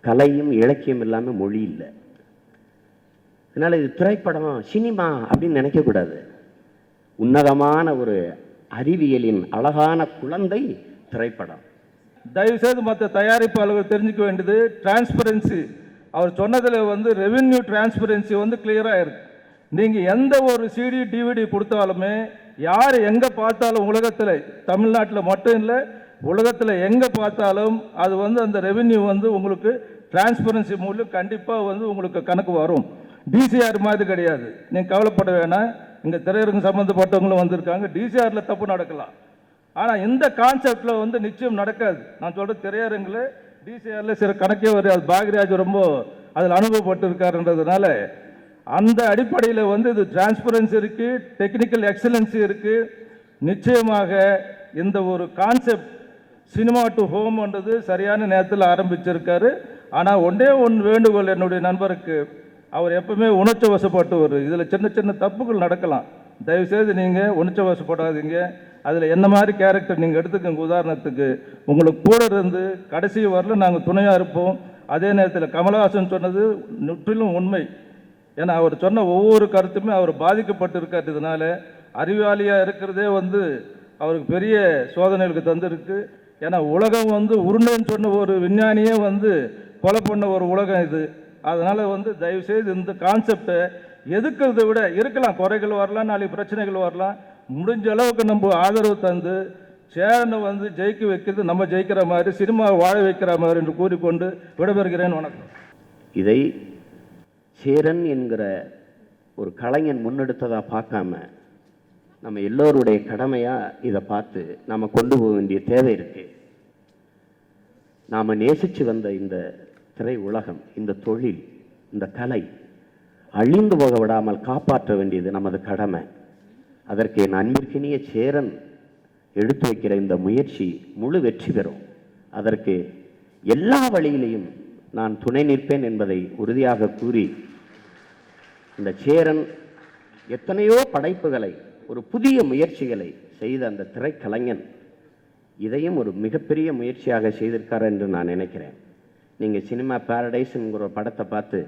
கலையும் இலக்கியம் இல்லாமல் மொழி இல்லை. அதனால் இது திரைப்படம் சினிமா அப்படின்னு நினைக்கக்கூடாது. உன்னதமான ஒரு அறிவியலின் அழகான குழந்தை திரைப்படம். தயவுசெய்து மற்ற தயாரிப்பாளர்கள் தெரிஞ்சுக்க வேண்டியது டிரான்ஸ்பரன்சி. அவர் சொன்னதில் வந்து ரெவென்யூ டிரான்ஸ்பரன்சி வந்து கிளியராக இருக்குது. நீங்கள் எந்த ஒரு CD DVD கொடுத்தாலுமே யார் எங்கே பார்த்தாலும் உலகத்தில், தமிழ்நாட்டில் மட்டும் இல்லை, உலகத்தில் எங்கே பார்த்தாலும் அது வந்து அந்த ரெவென்யூ வந்து உங்களுக்கு டிரான்ஸ்பரன்சி மூலம் கண்டிப்பாக வந்து உங்களுக்கு கணக்கு வரும். டிசிஆர் மாதிரி கிடையாது, நீங்கள் கவலைப்பட வேணாம். இங்கே திரையரங்கு சம்மந்தப்பட்டவங்களும் வந்திருக்காங்க. டிசிஆரில் தப்பு நடக்கலாம், ஆனால் இந்த கான்செப்டில் வந்து நிச்சயம் நடக்காது. நான் சொல்கிற திரையரங்கில் டிசிஆரில் சில கணக்கே வரும். அது பாக்யராஜ் ரொம்ப அதில் அனுபவப்பட்டு இருக்காருன்றதுனால அந்த அடிப்படையில் வந்து இது டிரான்ஸ்பரன்சி இருக்குது, டெக்னிக்கல் எக்ஸலன்சி இருக்குது. நிச்சயமாக இந்த ஒரு கான்செப்ட் சினிமா டு ஹோம்ன்றது சரியான நேரத்தில் ஆரம்பிச்சிருக்காரு. ஆனால் ஒன்றே வேண்டுகோள் என்னுடைய நண்பருக்கு, அவர் எப்பவுமே உணர்ச்சி வசப்பட்டவர். இதில் சின்ன சின்ன தப்புகள் நடக்கலாம், தயவுசெய்து நீங்கள் உணர்ச்சி வசப்படாதீங்க. அதில் என்ன மாதிரி கேரக்டர் நீங்கள் எடுத்துக்கோங்க. உதாரணத்துக்கு உங்களுக்கு கூட இருந்து கடைசி வரல நாங்கள் துணையாக இருப்போம். அதே நேரத்தில் கமலஹாசன் சொன்னது முற்றிலும் உண்மை. ஏன்னா அவர் சொன்ன ஒவ்வொரு கருத்துமே அவர் பாதிக்கப்பட்டிருக்கார். இதனால் அறிவாளியாக இருக்கிறதே வந்து அவருக்கு பெரிய சோதனைகளுக்கு தந்திருக்கு. ஏன்னா உலகம் வந்து உருண்டைன்னு சொன்ன ஒரு விஞ்ஞானியே வந்து கொலை பண்ண ஒரு உலகம் இது. அதனால் வந்து தயவுசெய்து இந்த கான்செப்டை எதுக்கிறத விட இருக்கலாம், குறைகள் வரலாம், நாளைக்கு பிரச்சனைகள் வரலாம், முடிஞ்ச அளவுக்கு நம்ம ஆதரவு தந்து சேரனை வந்து ஜெயிக்க வைக்கிறது நம்ம ஜெயிக்கிற மாதிரி, சினிமாவை வாழ வைக்கிற மாதிரி என்று கூறிக்கொண்டு விடைபெறுகிறேன். வணக்கம். இதை சேரன் என்கிற ஒரு கலைஞன் முன்னெடுத்ததாக பார்க்காம நம்ம எல்லோருடைய கடமையாக இதை பார்த்து நம்ம கொண்டு போக வேண்டிய தேவை இருக்கு. நாம் நேசித்து வந்த இந்த திரை உலகம், இந்த தொழில், இந்த கலை அழிந்து போக விடாமல் காப்பாற்ற வேண்டியது நமது கடமை. அதற்கு என் அன்பிற்கினிய சேரன் எடுத்து வைக்கிற இந்த முயற்சி முழு வெற்றி பெறும். அதற்கு எல்லா வழியிலையும் நான் துணை நிற்பேன் என்பதை உறுதியாக கூறி, இந்த சேரன் எத்தனையோ படைப்புகளை, ஒரு புதிய முயற்சிகளை செய்த அந்த திரைக்கலைஞன் இதையும் ஒரு மிகப்பெரிய முயற்சியாக செய்திருக்கார் என்று நான் நினைக்கிறேன். நீங்கள் சினிமா பேரடைஸ்ங்கிற ஒரு படத்தை பார்த்து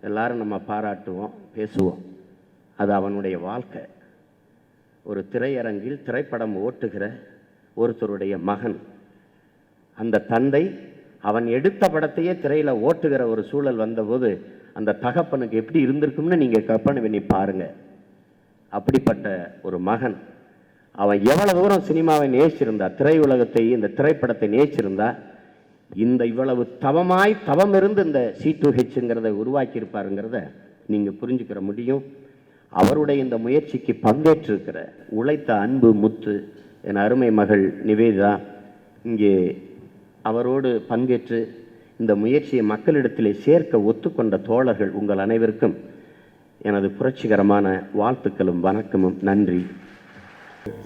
எல்லாரும் நம்ம பாராட்டுவோம், பேசுவோம். அது அவனுடைய வாழ்க்கை. ஒரு திரையரங்கில் திரைப்படம் ஓட்டுகிற ஒருத்தருடைய மகன், அந்த தந்தை அவன் எடுத்த படத்தையே திரையில் ஓட்டுகிற ஒரு சூழல் வந்தபோது அந்த தகப்பனுக்கு எப்படி இருந்திருக்கும்னு நீங்கள் கற்பனை பண்ணி பாருங்கள். அப்படிப்பட்ட ஒரு மகன், அவன் எவ்வளவு தூரம் சினிமாவை நேசிச்சிருந்தா, திரையுலகத்தை, இந்த திரைப்படத்தை நேசிச்சிருந்தா, இந்த இவ்வளவு தவம் இருந்து இந்த C2Hங்கிறத உருவாக்கியிருப்பாருங்கிறத நீங்கள் புரிஞ்சுக்கிற முடியும். அவருடைய இந்த முயற்சிக்கு பங்கேற்றிருக்கிற உழைத்த அன்பு முத்து, என் அருமை மகள் நிவேதா, இங்கே அவரோடு பங்கேற்று இந்த முயற்சியை மக்களிடத்திலே சேர்க்க ஒத்துக்கொண்ட தோழர்கள் உங்கள் அனைவருக்கும் எனது புரட்சிகரமான வாழ்த்துக்களும் வணக்கமும். நன்றி.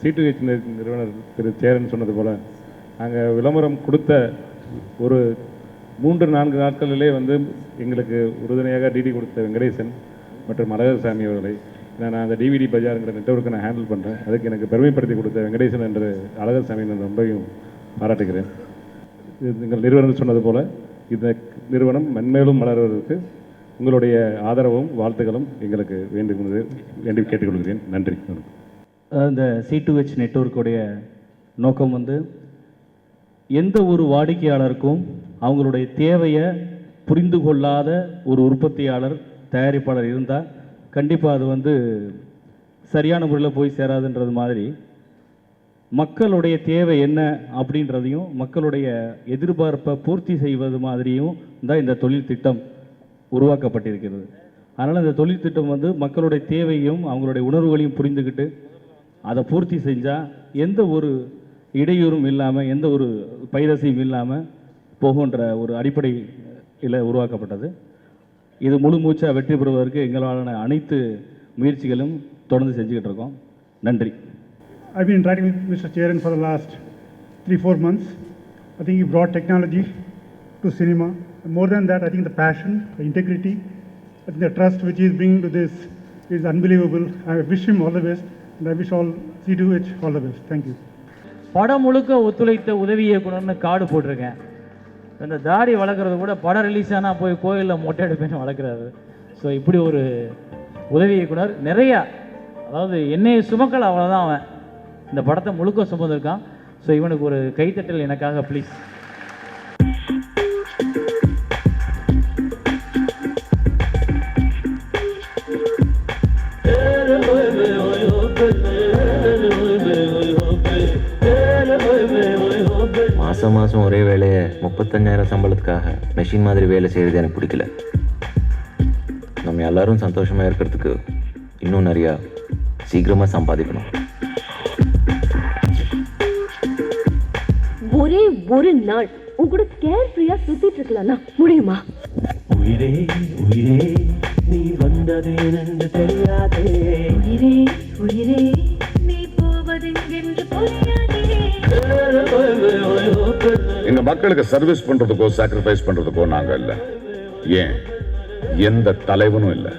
C2H நிறுவனர் திரு சேரன் சொன்னது போல், நாங்கள் விளம்பரம் கொடுத்த ஒரு 3-4 நாட்களிலே வந்து எங்களுக்கு உறுதுணையாக டிடி கொடுத்த வெங்கடேசன் மற்றும் அழகர்சாமி அவர்களை, நான் அந்த டிவிடி பஜாருங்கிற நெட்வொர்க்கை நான் ஹேண்டில் பண்ணுறேன். அதுக்கு எனக்கு பெருமைப்படுத்தி கொடுத்த வெங்கடேசன் என்ற அழகர்சாமி நான் ரொம்பவும் பாராட்டுகிறேன். எங்கள் நிறுவனம் சொன்னது போல் இந்த நிறுவனம் மென்மேலும் வளர்வதற்கு உங்களுடைய ஆதரவும் வாழ்த்துக்களும் எங்களுக்கு வேண்டி கேட்டுக்கொள்கிறேன். நன்றி. இந்த C2H நெட்வொர்க்குடைய நோக்கம் வந்து எந்த ஒரு வாடிக்கையாளருக்கும் அவங்களுடைய தேவையை புரிந்து கொள்ளாத ஒரு உற்பத்தியாளர், தயாரிப்பாளர் இருந்தால் கண்டிப்பாக அது வந்து சரியான முறையில் போய் சேராதுன்றது மாதிரி, மக்களுடைய தேவை என்ன அப்படின்றதையும் மக்களுடைய எதிர்பார்ப்பை பூர்த்தி செய்வது மாதிரியும் தான் இந்த தொழில் திட்டம் உருவாக்கப்பட்டிருக்கிறது. அதனால் இந்த தொழில் திட்டம் வந்து மக்களுடைய தேவையும் அவங்களுடைய உணர்வுகளையும் புரிந்துக்கிட்டு அதை பூர்த்தி செஞ்சால் எந்த ஒரு இடையூறும் இல்லாமல், எந்த ஒரு பைரசியும் இல்லாமல் போகின்ற ஒரு அடிப்படையில் உருவாக்கப்பட்டது. இது முழு மூச்சாக வெற்றி பெறுவதற்கு எங்களான அனைத்து முயற்சிகளும் தொடர்ந்து செஞ்சுக்கிட்டு இருக்கோம். நன்றி. I've been interacting with Mr. Charan for the last 3-4 months. I think he brought technology to cinema. More than that, I think the passion, the integrity, I think the trust which he is bringing to this is unbelievable. I wish him all the best, and I wish all C2H all the best. Thank you. படம் முழுக்க ஒத்துழைத்த உதவி இயக்குனர்னு card போட்டிருக்கேன். இந்த தாடி வளர்க்குறது கூட படம் release ஆனால் போய் கோயிலில் மொட்டை எடுப்பேன்னு வளர்க்குறாரு. ஸோ இப்படி ஒரு உதவி இயக்குனர் நிறையா, அதாவது என்னையை சுமக்கல் அவ்வளோதான் அவன் இந்த படத்தை முழுக்க சுமந்திருக்கான். ஸோ இவனுக்கு ஒரு கைத்தட்டல் எனக்காக ப்ளீஸ். மாதம் ஒரே வேலையை 35,000 சம்பளத்துக்காக மெஷின் மாதிரி வேலை செய்கிறது எனக்கு பிடிக்கல. நம்ம எல்லாரும் சந்தோஷமாக இருக்கிறதுக்கு இன்னும் நிறையா சீக்கிரமாக சம்பாதிக்கணும். ஒரே ஒரு நாள் உன் கூட கேர் ஃப்ரீயா சுத்திட்டு இருக்கலாம்னா முடியுமா? உயிரே உயிரே நீ வந்ததே என்று தெரியாதே, உயிரே உயிரே நீ போவதெங்கென்று புரியாதே. எங்க மக்களுக்கு சர்வீஸ் பண்றதுக்கோ சாக்ரிஃபைஸ் பண்றதுக்கோ நாங்க இல்ல. ஏன் எந்த தலைவனும் இல்லை.